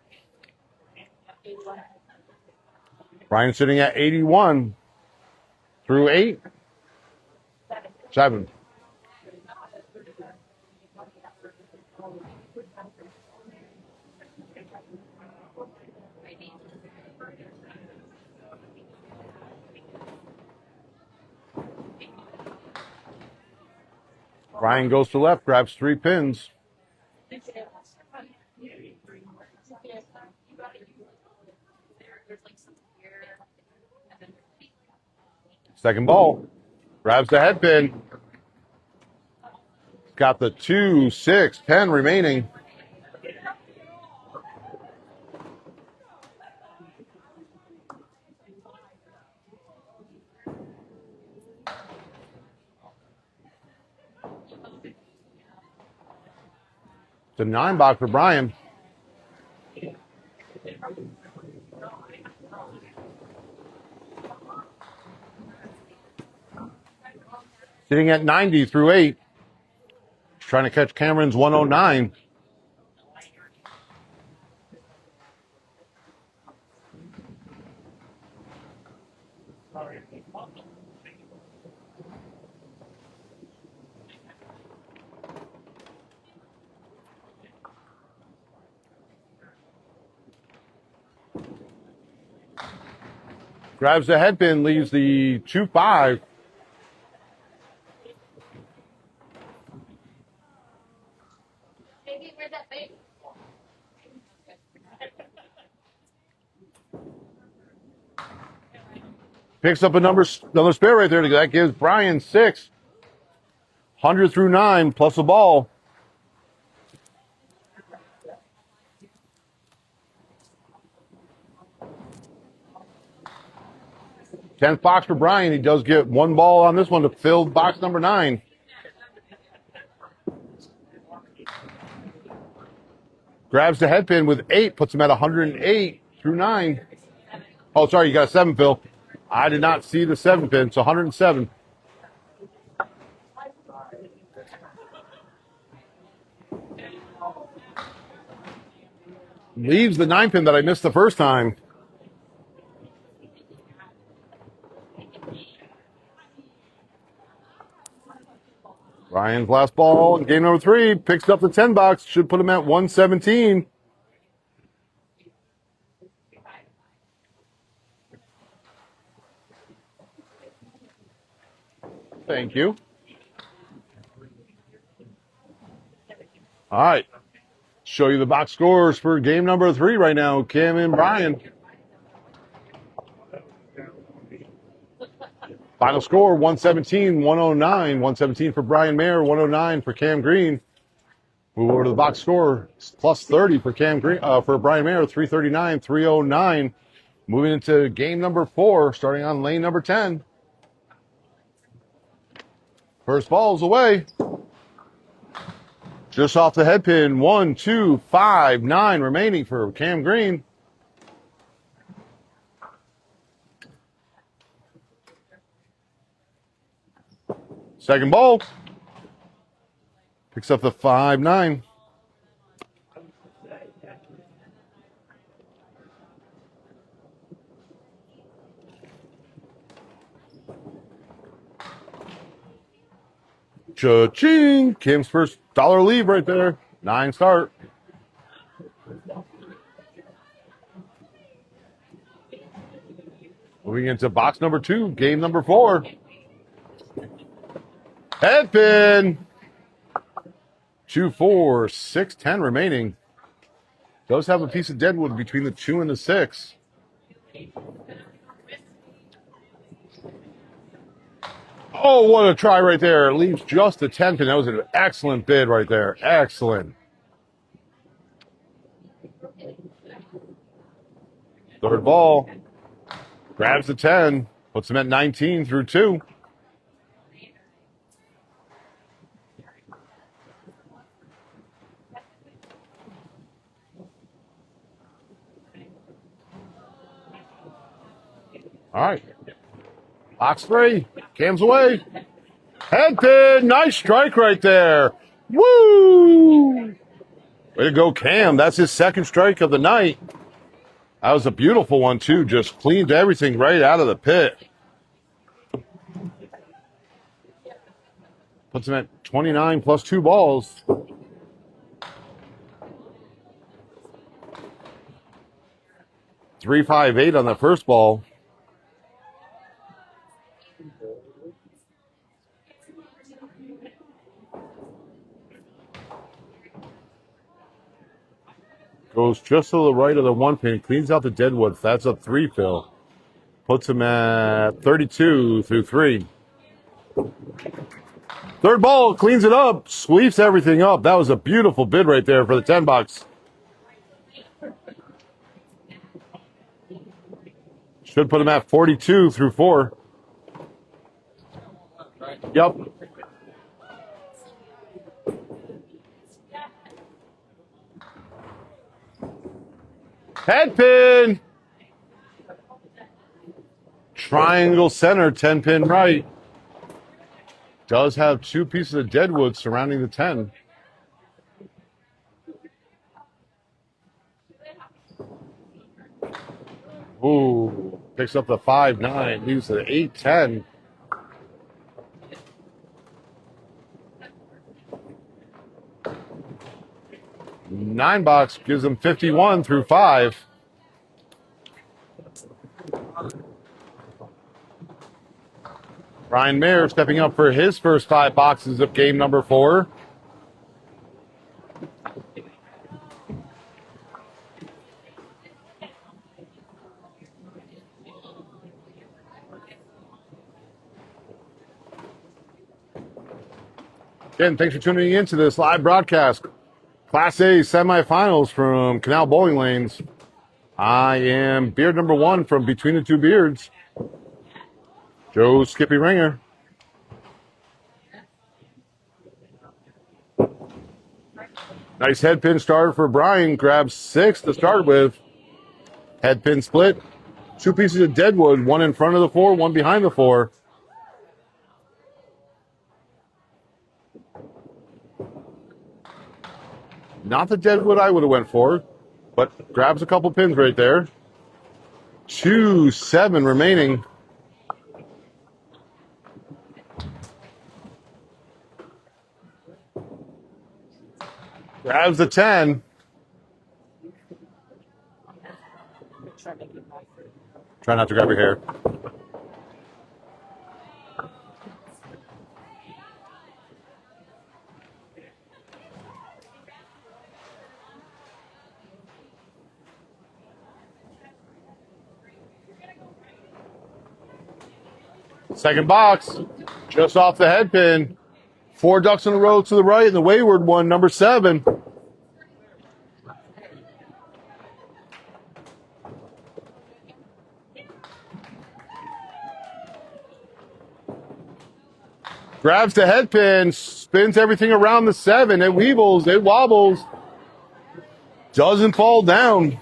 Brian sitting at 81 through 8. 7. Brian goes to left, grabs 3 pins. Second ball. Grabs the head pin. Got the 2, 6, 10 remaining. It's a 9 box for Brian. Sitting at 90 through 8. Trying to catch Cameron's 109. Grabs the head pin, leaves the 2-5. Baby, where's that baby? Picks up another spare right there. That gives Brian 6. 100 through 9 plus a ball. Tenth box for Brian. He does get 1 ball on this one to fill box number 9. Grabs the head pin with 8, puts him at 108 through 9. Oh, sorry, you got a 7 fill. I did not see the 7 pin, so 107. Leaves the 9 pin that I missed the first time. Ryan's last ball in game number 3 picks up the 10 box. Should put him at 117. Thank you. All right. Show you the box scores for game number 3 right now. Cam and Brian. Final score, 117, 109. 117 for Brian Mayer, 109 for Cam Greene. Move over to the box score, plus 30 for for Brian Mayer, 339, 309. Moving into game number 4, starting on lane number 10. First ball's away. Just off the head pin, 1, 2, 5, 9 remaining for Cam Greene. Second ball. Picks up the 5-9. Cha-ching! Kim's first dollar lead right there. 9 start. Moving into box number 2, game number 4. Head pin. 2, 4, 6, 10 remaining. Does have a piece of deadwood between the 2 and the 6. Oh, what a try right there. Leaves just a 10 pin. That was an excellent bid right there. Excellent. Third ball. Grabs the 10. Puts him at 19 through 2. All right. Box 3. Cam's away. Head pin. Nice strike right there. Woo! Way to go, Cam. That's his second strike of the night. That was a beautiful one, too. Just cleaned everything right out of the pit. Puts him at 29 plus 2 balls. .358 on the first ball. Goes just to the right of the 1 pin. Cleans out the deadwood. That's a 3 fill. Puts him at 32 through 3. Third ball. Cleans it up. Sweeps everything up. That was a beautiful bid right there for the 10 bucks. Should put him at 42 through 4. Yep. Head pin. Triangle center, 10 pin right. Does have 2 pieces of deadwood surrounding the 10. Ooh, picks up the 5-9, leaves the 8-10. Nine box gives him 51 through 5. Ryan Mayer stepping up for his first 5 boxes of game number 4. Again, thanks for tuning in to this live broadcast. Class A semifinals from Canal Lanes. I am beard number 1 from Between the Two Beards, Joe Skippy Ringer. Nice head pin start for Brian. Grabs 6 to start with. Head pin split. 2 pieces of deadwood, 1 in front of the 4, 1 behind the 4. Not the deadwood I would have went for, but grabs a couple pins right there. 2, 7 remaining. Grabs the 10. Try not to grab your hair. Second box, just off the head pin. 4 ducks in a row to the right, and the wayward one, number 7. Grabs the head pin, spins everything around the 7. It weebles, it wobbles. Doesn't fall down.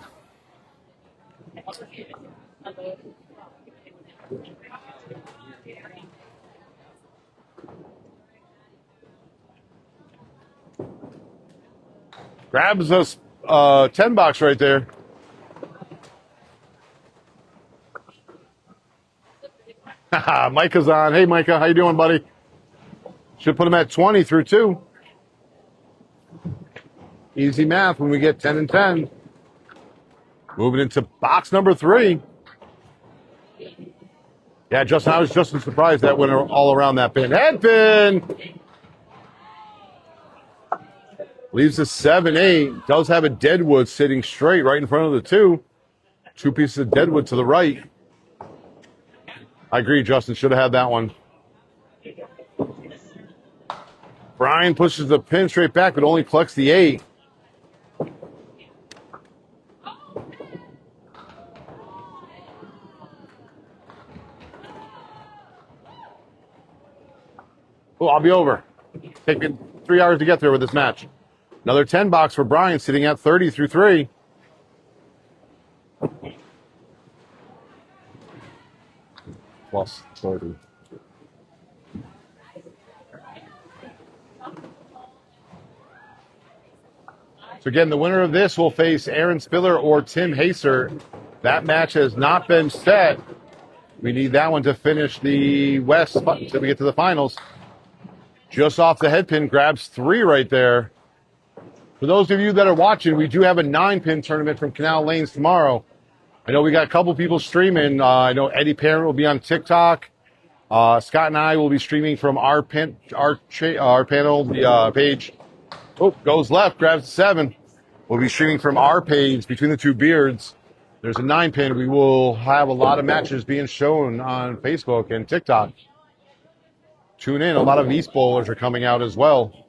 Grabs a 10 box right there. Micah's on. Hey, Micah, how you doing, buddy? Should put him at 20 through 2. Easy math when we get 10 and 10. Moving into box number 3. Yeah, Justin, I was just as surprised that went all around that pin. Head pin! Leaves a 7-8. Does have a Deadwood sitting straight right in front of the 2. 2 pieces of Deadwood to the right. I agree, Justin. Should have had that one. Brian pushes the pin straight back, but only collects the 8. Oh, I'll be over. Taking 3 hours to get there with this match. Another 10 box for Brian, sitting at 30 through 3. Plus 30. So again, the winner of this will face Aaron Spiller or Tim Haser. That match has not been set. We need that one to finish the West until we get to the finals. Just off the head pin, grabs 3 right there. For those of you that are watching, we do have a 9-pin tournament from Canal Lanes tomorrow. I know we got a couple people streaming. I know Eddie Parent will be on TikTok. Scott and I will be streaming from our panel, the page. Oh, goes left, grabs 7. We'll be streaming from our page between the 2 beards. There's a 9-pin. We will have a lot of matches being shown on Facebook and TikTok. Tune in. A lot of East bowlers are coming out as well.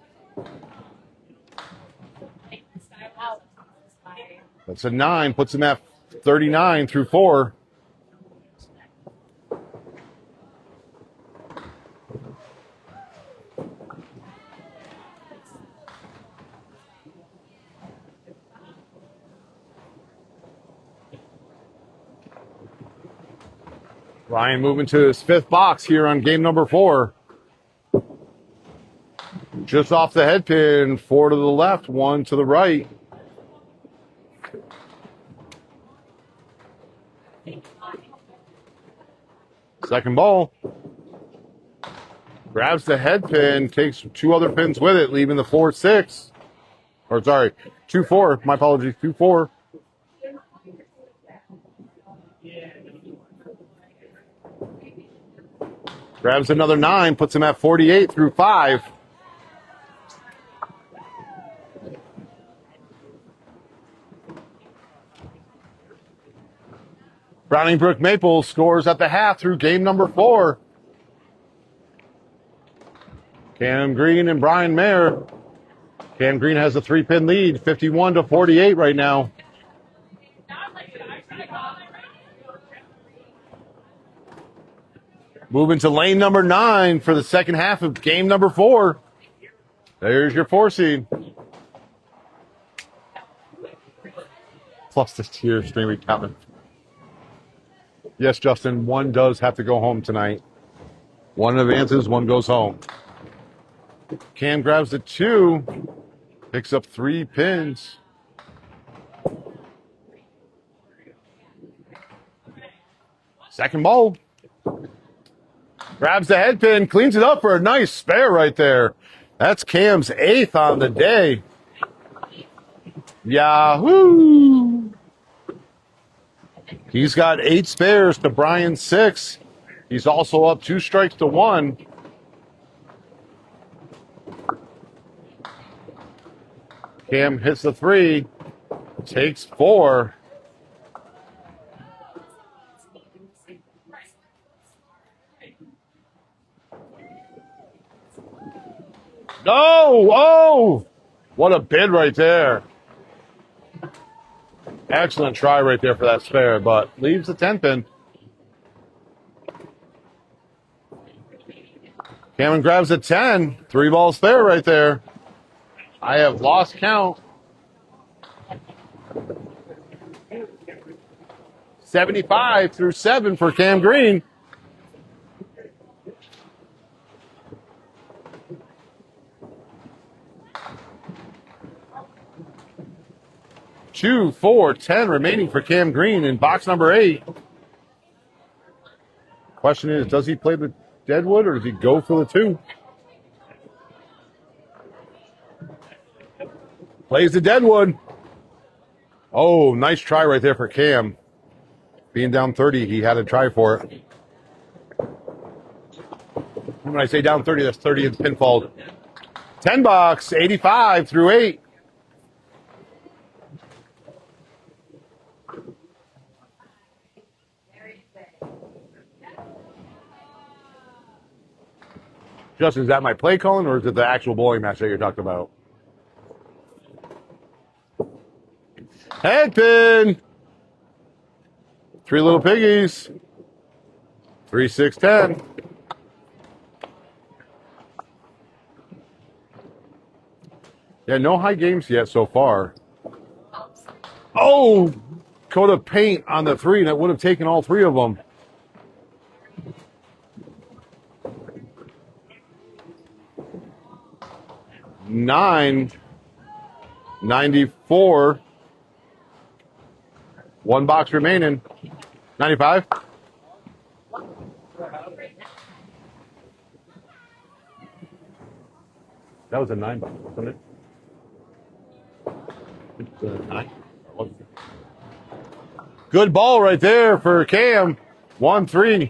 That's a 9. Puts him at 39 through 4. Ryan moving to his 5th box here on game number 4. Just off the head pin, 4 to the left, 1 to the right. Second ball. Grabs the head pin, takes 2 other pins with it, leaving the 4-6. Or sorry, 2-4. My apologies, 2-4. Grabs another 9, puts him at 48 through 5. Browningbrook Maple scores at the half through game number 4. Cam Greene and Brian Mayer. Cam Greene has a 3-pin lead, 51 to 48 right now. Moving to lane number 9 for the second half of game number 4. There's your 4 seed. Plus this tier streaming coming. Yes, Justin, 1 does have to go home tonight. 1 advances, 1 goes home. Cam grabs the 2, picks up 3 pins. Second ball. Grabs the head pin, cleans it up for a nice spare right there. That's Cam's 8th on the day. Yahoo! He's got 8 spares to Brian's 6. He's also up 2 strikes to 1. Cam hits the 3, takes 4. No! Oh! What a bid right there. Excellent try right there for that spare, but leaves the 10-pin. Cameron grabs a 10. 3 ball spare right there. I have lost count. 75 through 7 for Cam Greene. Two, 4, 10 remaining for Cam Greene in box number 8. Question is, does he play the Deadwood or does he go for the 2? Plays the Deadwood. Oh, nice try right there for Cam. Being down 30, he had to try for it. When I say down 30, that's 30 in pinfall. 10 bucks, 85 through 8. Justin, is that my play calling or is it the actual bowling match that you're talking about? Head pin. 3 little piggies. 3, 6, 10. Yeah, no high games yet so far. Oh, coat of paint on the 3. That would have taken all 3 of them. $9.94. 1 box remaining. 95. That was a 9 bucks, wasn't it? It's a 9. Good ball right there for Cam. 1-3.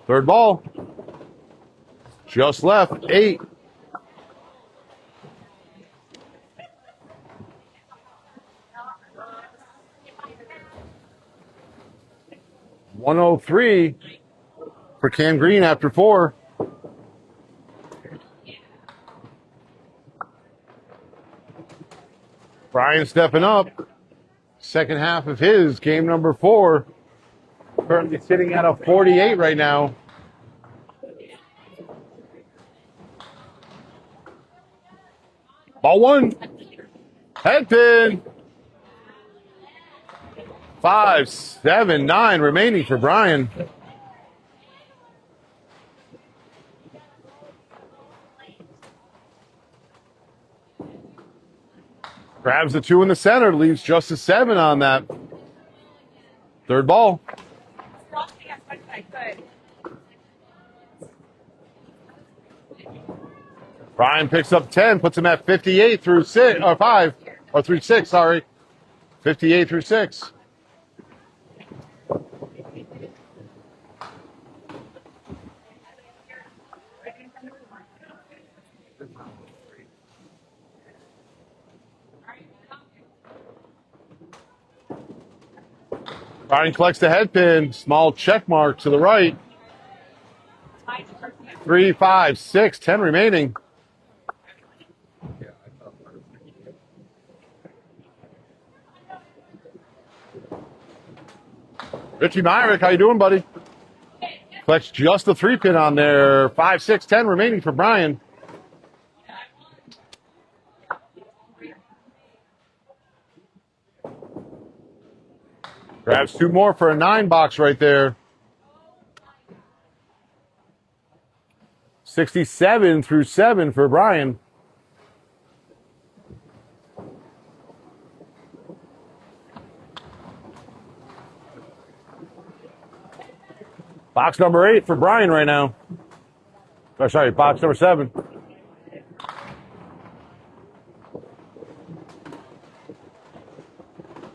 Third ball. Just left. 8. $103 for Cam Greene after 4. Brian stepping up. Second half of his game number 4. Currently sitting at a 48 right now. Ball 1. Head pin. 5, 7, 9 remaining for Brian. Grabs the 2 in the center, leaves just a 7 on that. Third ball. Brian picks up 10, puts him at 58 through 6, or 5, or through 6, sorry. 58 through 6. Brian collects the head pin. Small check mark to the right. 3, 5, 6, 10 remaining. Richie Myrick, how you doing, buddy? Collects just the 3 pin on there. 5, 6, 10 remaining for Brian. Grabs 2 more for a 9 box right there. 67 through 7 for Brian. Box number 8 for Brian right now. Oh, sorry, box number 7.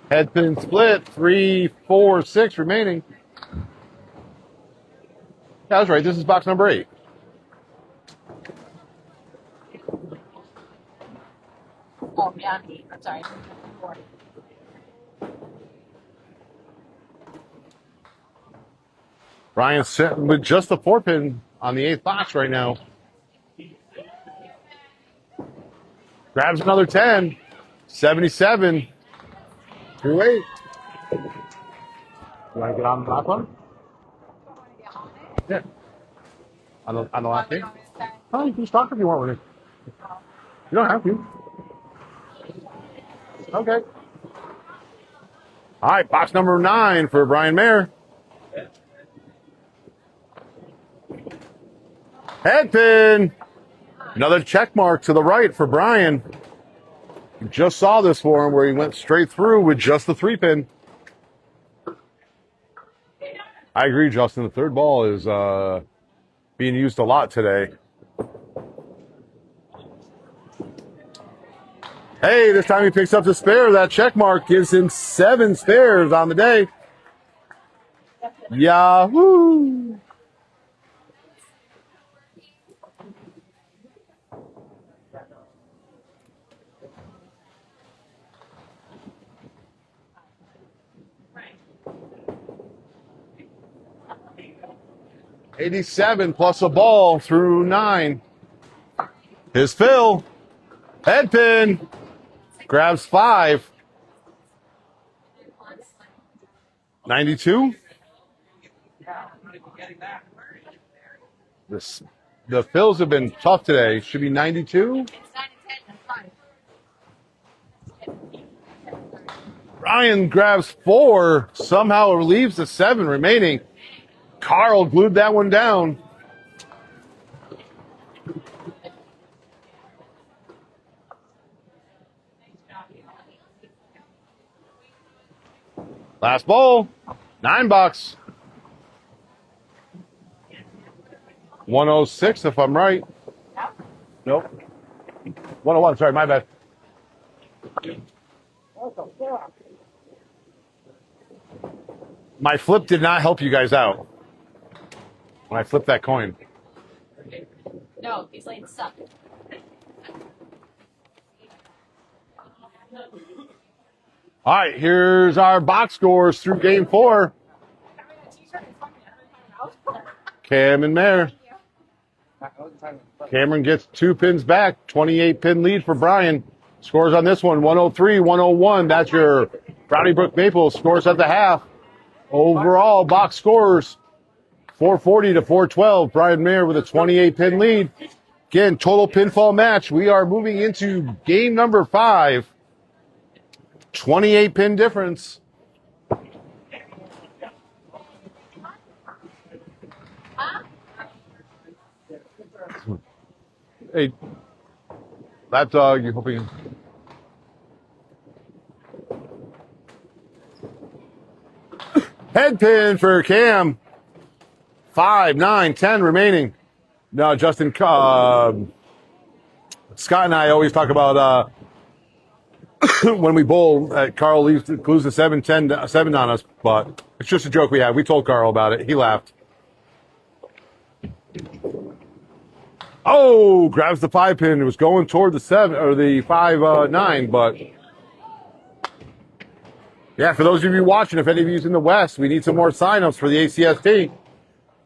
Head pin split. 3, 4, 6 remaining. That's right. This is box number 8. Oh, yeah. I'm sorry. 4. Brian's sitting with just the 4 pin on the 8th box right now. Grabs another 10. 77 through 8. You want to get on the last one? Yeah. On the last game? Oh, you can just talk if you want with it. You don't have to. Okay. All right, box number 9 for Brian Mayer. Head pin. Another check mark to the right for Brian. You just saw this for him where he went straight through with just the 3-pin. I agree, Justin. The third ball is being used a lot today. Hey, this time he picks up the spare. That check mark gives him 7 spares on the day. Yahoo! $87 plus a ball through 9. His fill. Head pin. Grabs 5. 92. The fills have been tough today. Should be 92. Ryan grabs 4. Somehow leaves the 7 remaining. Carl glued that one down. Last bowl, $9. 106 if I'm right. Nope. 101, sorry, my bad. My flip did not help you guys out when I flipped that coin. No, these lanes suck. All right, here's our box scores through game 4. Cam and Mare. Cameron gets 2 pins back. 28-pin lead for Brian. Scores on this one, 103, 101. That's your Brownie Brook Maple scores at the half. Overall, box scores 440 to 412. Brian Mayer with a 28-pin lead. Again, total pinfall match. We are moving into game number 5. 28-pin difference. Hey, lapdog, you hoping? Head pin for Cam. 5, 9, 10 remaining. No, Justin, Scott and I always talk about when we bowl, Carl glues the 7 on us, but it's just a joke we have. We told Carl about it. He laughed. Oh, grabs the 5 pin. It was going toward the 7 or the 5 9, but yeah, for those of you watching, if any of you's in the West, we need some more signups for the ACST.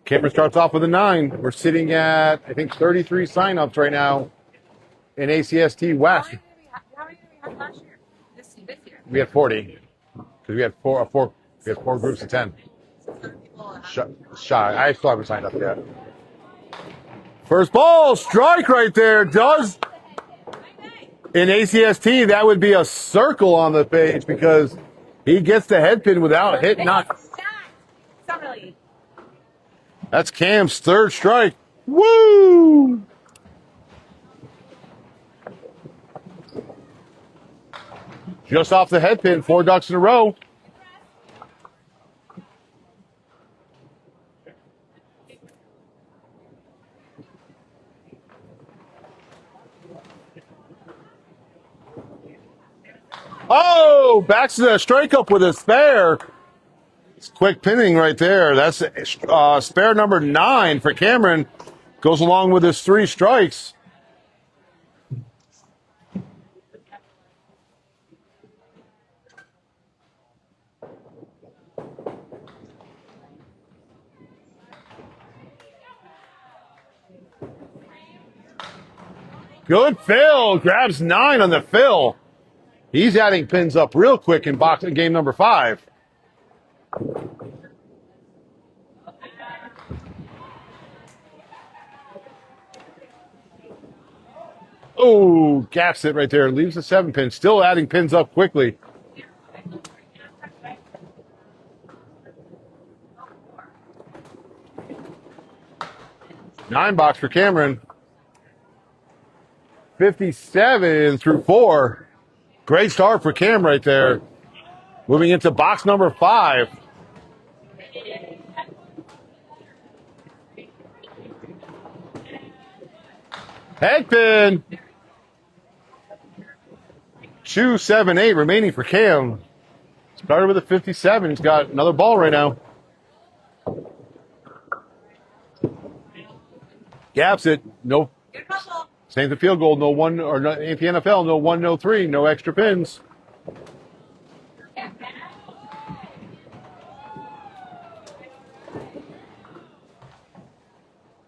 Cameron starts off with a 9. We're sitting at, I think, 33 signups right now in ACST West. How many did we have last year? This year? We had 40 because we had four groups of 10. Shy. I still haven't signed up yet. First ball, strike right there. Does in ACST that would be a circle on the page because he gets the head pin without hit knock. That's Cam's 3rd strike. Woo! Just off the head pin, 4 ducks in a row. Oh, backs to the strike up with a spare. It's quick pinning right there. That's spare number 9 for Cameron. Goes along with his 3 strikes. Good fill. Grabs 9 on the fill. He's adding pins up real quick in game number 5. Oh, gaps it right there. Leaves the 7 pin. Still adding pins up quickly. 9 box for Cameron. 57 through 4. Great start for Cam right there. Moving into box number 5. Head pin. 278 remaining for Cam. Started with a 57. He's got another ball right now. Gaps it. No. Same the field goal. No one, or no, at the NFL, no 1, no 3, no extra pins.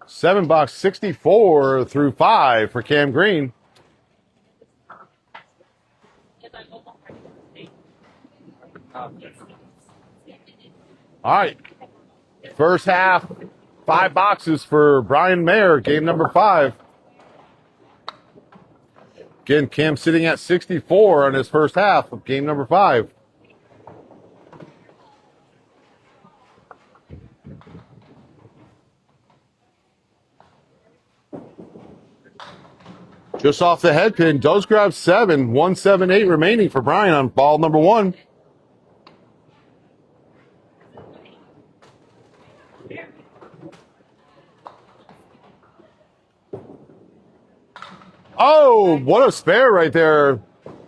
Seven box 64 through 5 for Cam Greene. All right. First half, 5 boxes for Brian Mayer, game number 5. Again, Cam sitting at 64 on his first half of game number 5. Just off the head pin, does grab 7, 178 remaining for Brian on ball number 1. Oh, what a spare right there.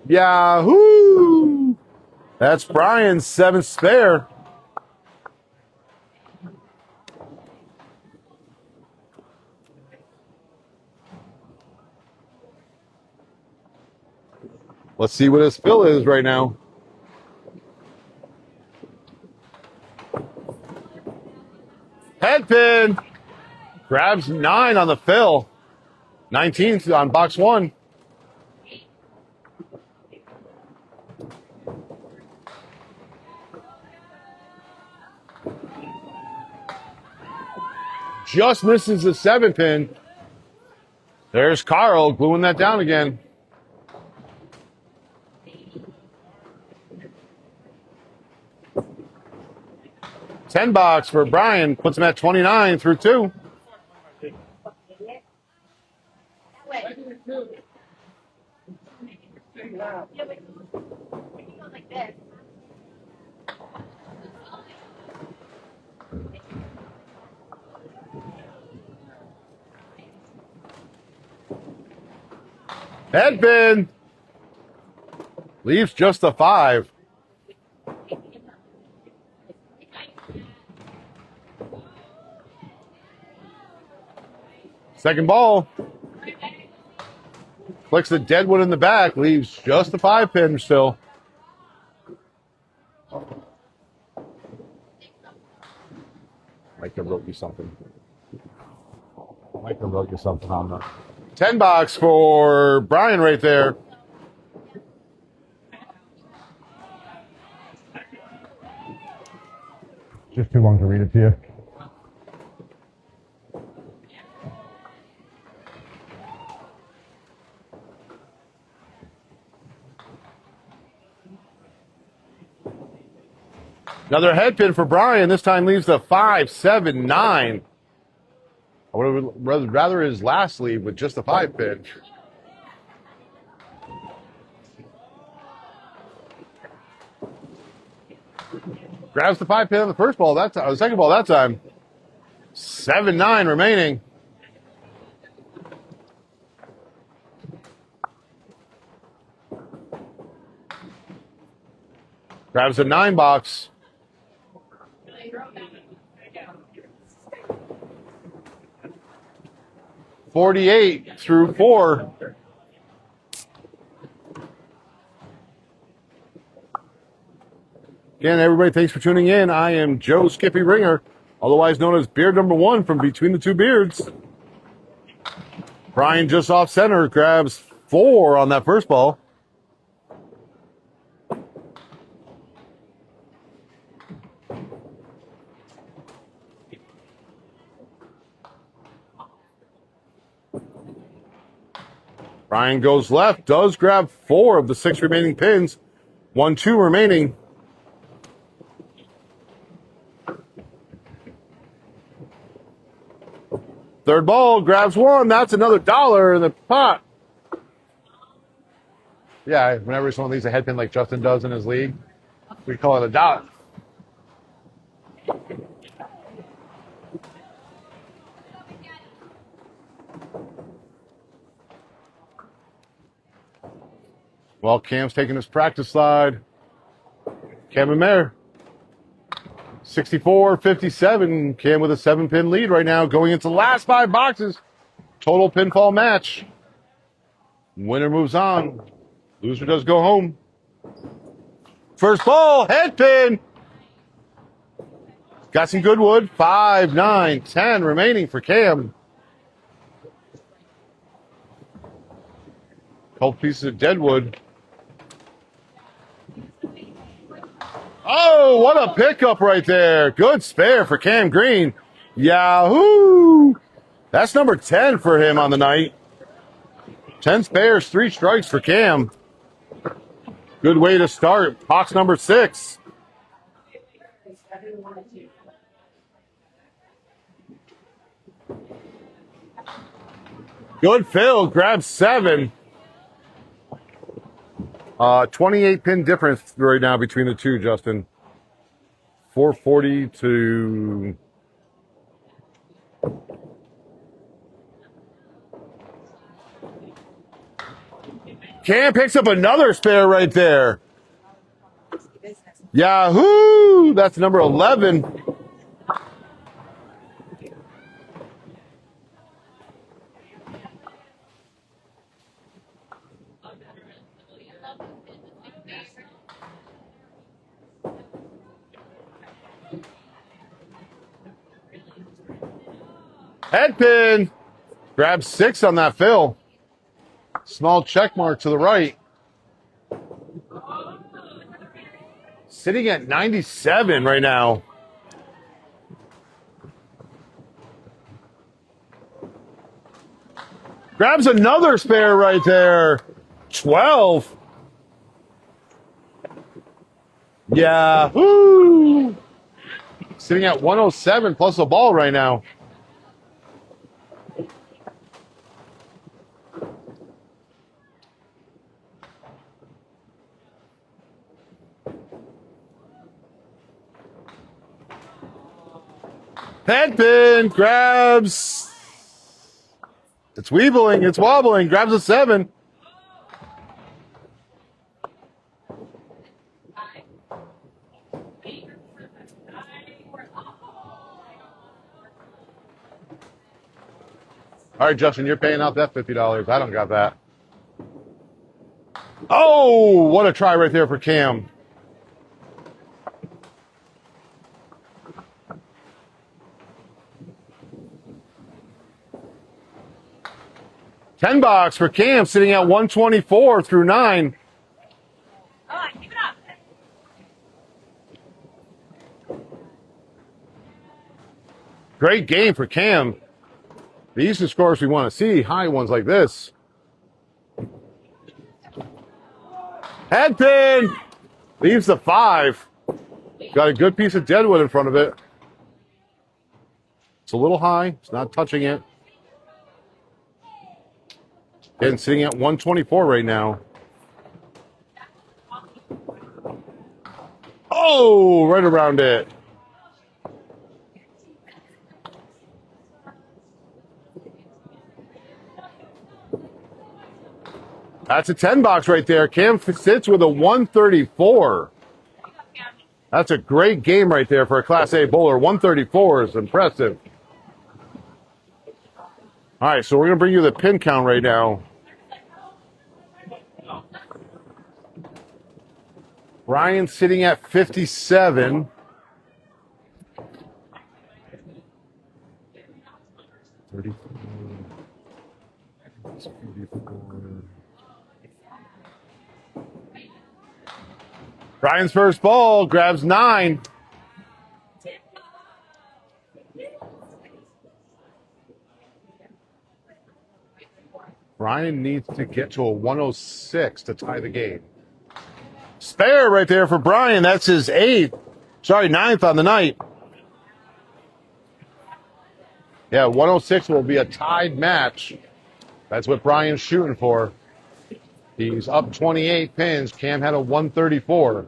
Yahoo! That's Brian's 7th spare. Let's see what his fill is right now. Head pin. Grabs 9 on the fill. 19th on box 1. Just misses the 7 pin. There's Carl gluing that down again. $10 for Brian, puts him at 29 through 2. Head pin. Leaves just a 5. Second ball. Flicks the dead one in the back. Leaves just a 5 pin still. Mike wrote you something. Mike wrote you something on that. $10 for Brian right there. Just too long to read it to you. Another head pin for Brian. This time leaves the 5, 7, 9. I would have rather his last leave with just a 5 pin. Grabs the 5 pin on the first ball that time, the second ball that time. 7, 9 remaining. Grabs a 9 box. $48 through 4. Again, everybody, thanks for tuning in. I am Joe Skippy Ringer, otherwise known as Beard Number 1 from Between the Two Beards. Brian just off center grabs 4 on that first ball. Brian goes left, does grab 4 of the 6 remaining pins. 1, 2 remaining. Third ball, grabs one. That's another $1 in the pot. Yeah, whenever someone leaves a head pin like Justin does in his league, we call it a dot. Well, Cam's taking his practice slide. Cam and Mare. 64-57. Cam with a 7-pin lead right now, going into the last 5 boxes. Total pinfall match. Winner moves on. Loser does go home. First ball, head pin. Got some good wood. 5, 9, 10 remaining for Cam. Couple pieces of dead wood. Oh, what a pickup right there. Good spare for Cam Greene. Yahoo! That's number 10 for him on the night. 10 spares, 3 strikes for Cam. Good way to start. Box number 6. Good fill. Grabs 7. 28 pin difference right now between the two, Justin. 440 to... Cam picks up another spare right there. Yahoo! That's number 11. Head pin. Grabs 6 on that fill. Small check mark to the right. Sitting at 97 right now. Grabs another spare right there. 12. Yahoo! Sitting at 107 plus a ball right now. Head pin, grabs. It's weebling, it's wobbling, grabs a 7. All right, Justin, you're paying out that $50. I don't got that. Oh, what a try right there for Cam. $10 for Cam, sitting at 124 through 9. Keep it up. Great game for Cam. These are scores we want to see, high ones like this. Head pin! Leaves the 5. Got a good piece of deadwood in front of it. It's a little high. It's not touching it. And sitting at 124 right now. Oh, right around it. That's a 10 box right there. Cam sits with a 134. That's a great game right there for a Class A bowler. 134 is impressive. All right, so we're going to bring you the pin count right now. Ryan sitting at 57. Ryan's first ball grabs 9. Ryan needs to get to a 106 to tie the game. Spare right there for Brian. That's his 9th on the night. Yeah, 106 will be a tied match. That's what Brian's shooting for. He's up 28 pins. Cam had a 134.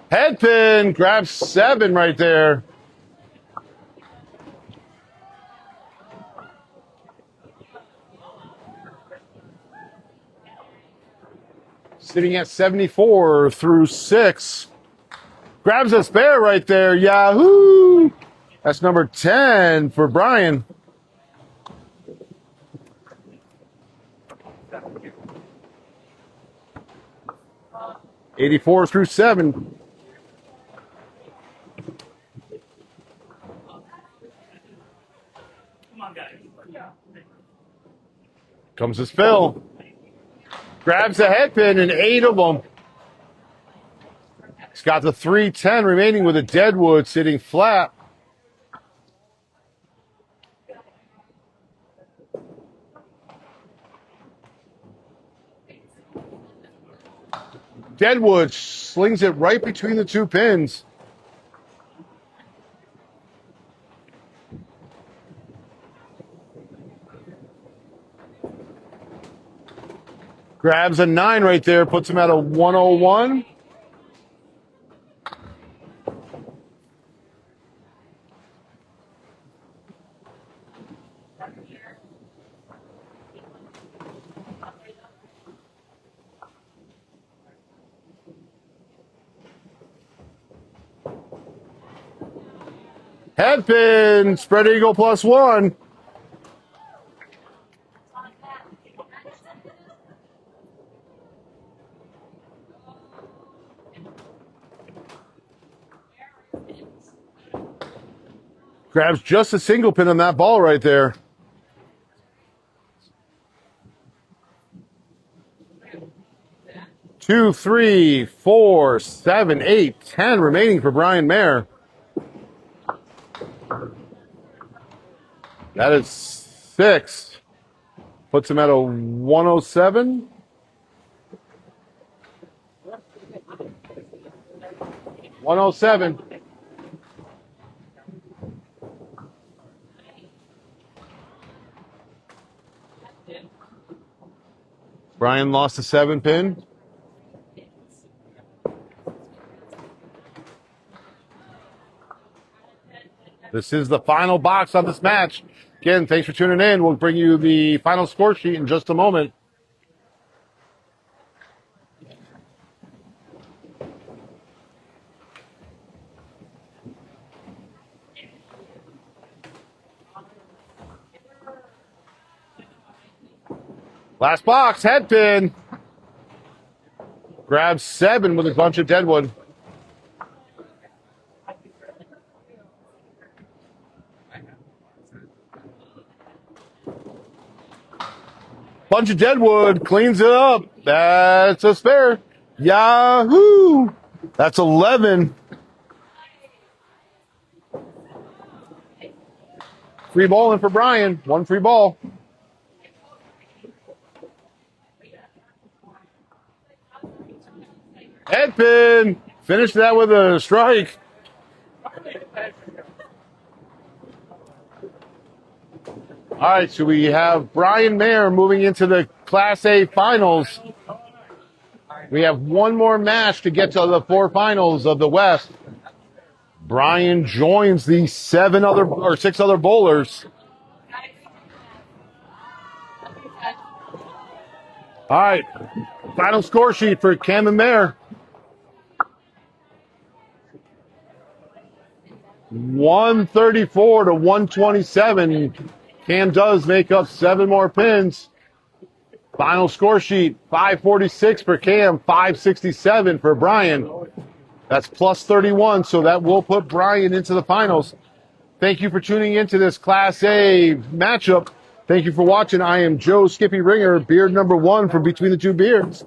Head pin, grabs 7 right there. Sitting at 74 through 6. Grabs a spare right there. Yahoo! That's number 10 for Brian. '84 through 7. Comes his fill. Grabs the head pin and 8 of them. He's got the 310 remaining with a Deadwood sitting flat. Deadwood slings it right between the 2 pins. Grabs a 9 right there, puts him at a 101. Head pin, spread eagle +1. Grabs just a single pin on that ball right there. Two, 3, 4, 7, 8, 10 remaining for Brian Mayer. That is 6. Puts him at a 107. Brian lost a 7 pin. This is the final box on this match. Again, thanks for tuning in. We'll bring you the final score sheet in just a moment. Last box, head pin. Grabs 7 with a bunch of Deadwood. Bunch of Deadwood, cleans it up. That's a spare. Yahoo! That's 11. Free ball in for Brian. 1 free ball. Head pin. Finish that with a strike. All right, so we have Brian Mayer moving into the Class A finals. We have one more match to get to the 4 finals of the West. Brian joins the 6 other bowlers. All right, final score sheet for Cam and Mayer. 134 to 127. Cam does make up 7 more pins. Final score sheet, 546 for Cam, 567 for Brian. That's plus 31, so that will put Brian into the finals. Thank you for tuning into this Class A matchup. Thank you for watching. I am Joe Skippy Ringer, beard number 1 from Between the Two Beards.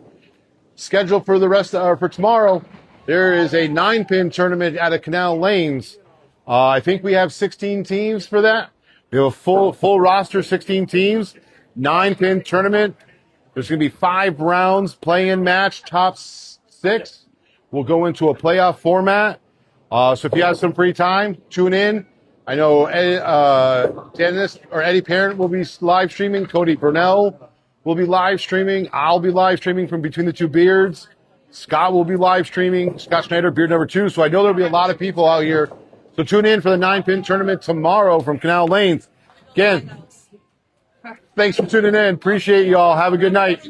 Scheduled for the rest for tomorrow, there is a 9-pin tournament at a Canal Lanes. I think we have 16 teams for that. We have a full roster, 16 teams, 9-pin tournament. There's going to be 5 rounds, play-in match, top 6. we'll go into a playoff format. So if you have some free time, tune in. I know Dennis or Eddie Parent will be live streaming. Cody Burnell will be live streaming. I'll be live streaming from Between the Two Beards. Scott will be live streaming. Scott Schneider, beard number 2. So I know there'll be a lot of people out here. So tune in for the 9-pin tournament tomorrow from Canal Lanes. Again, thanks for tuning in. Appreciate you all. Have a good night.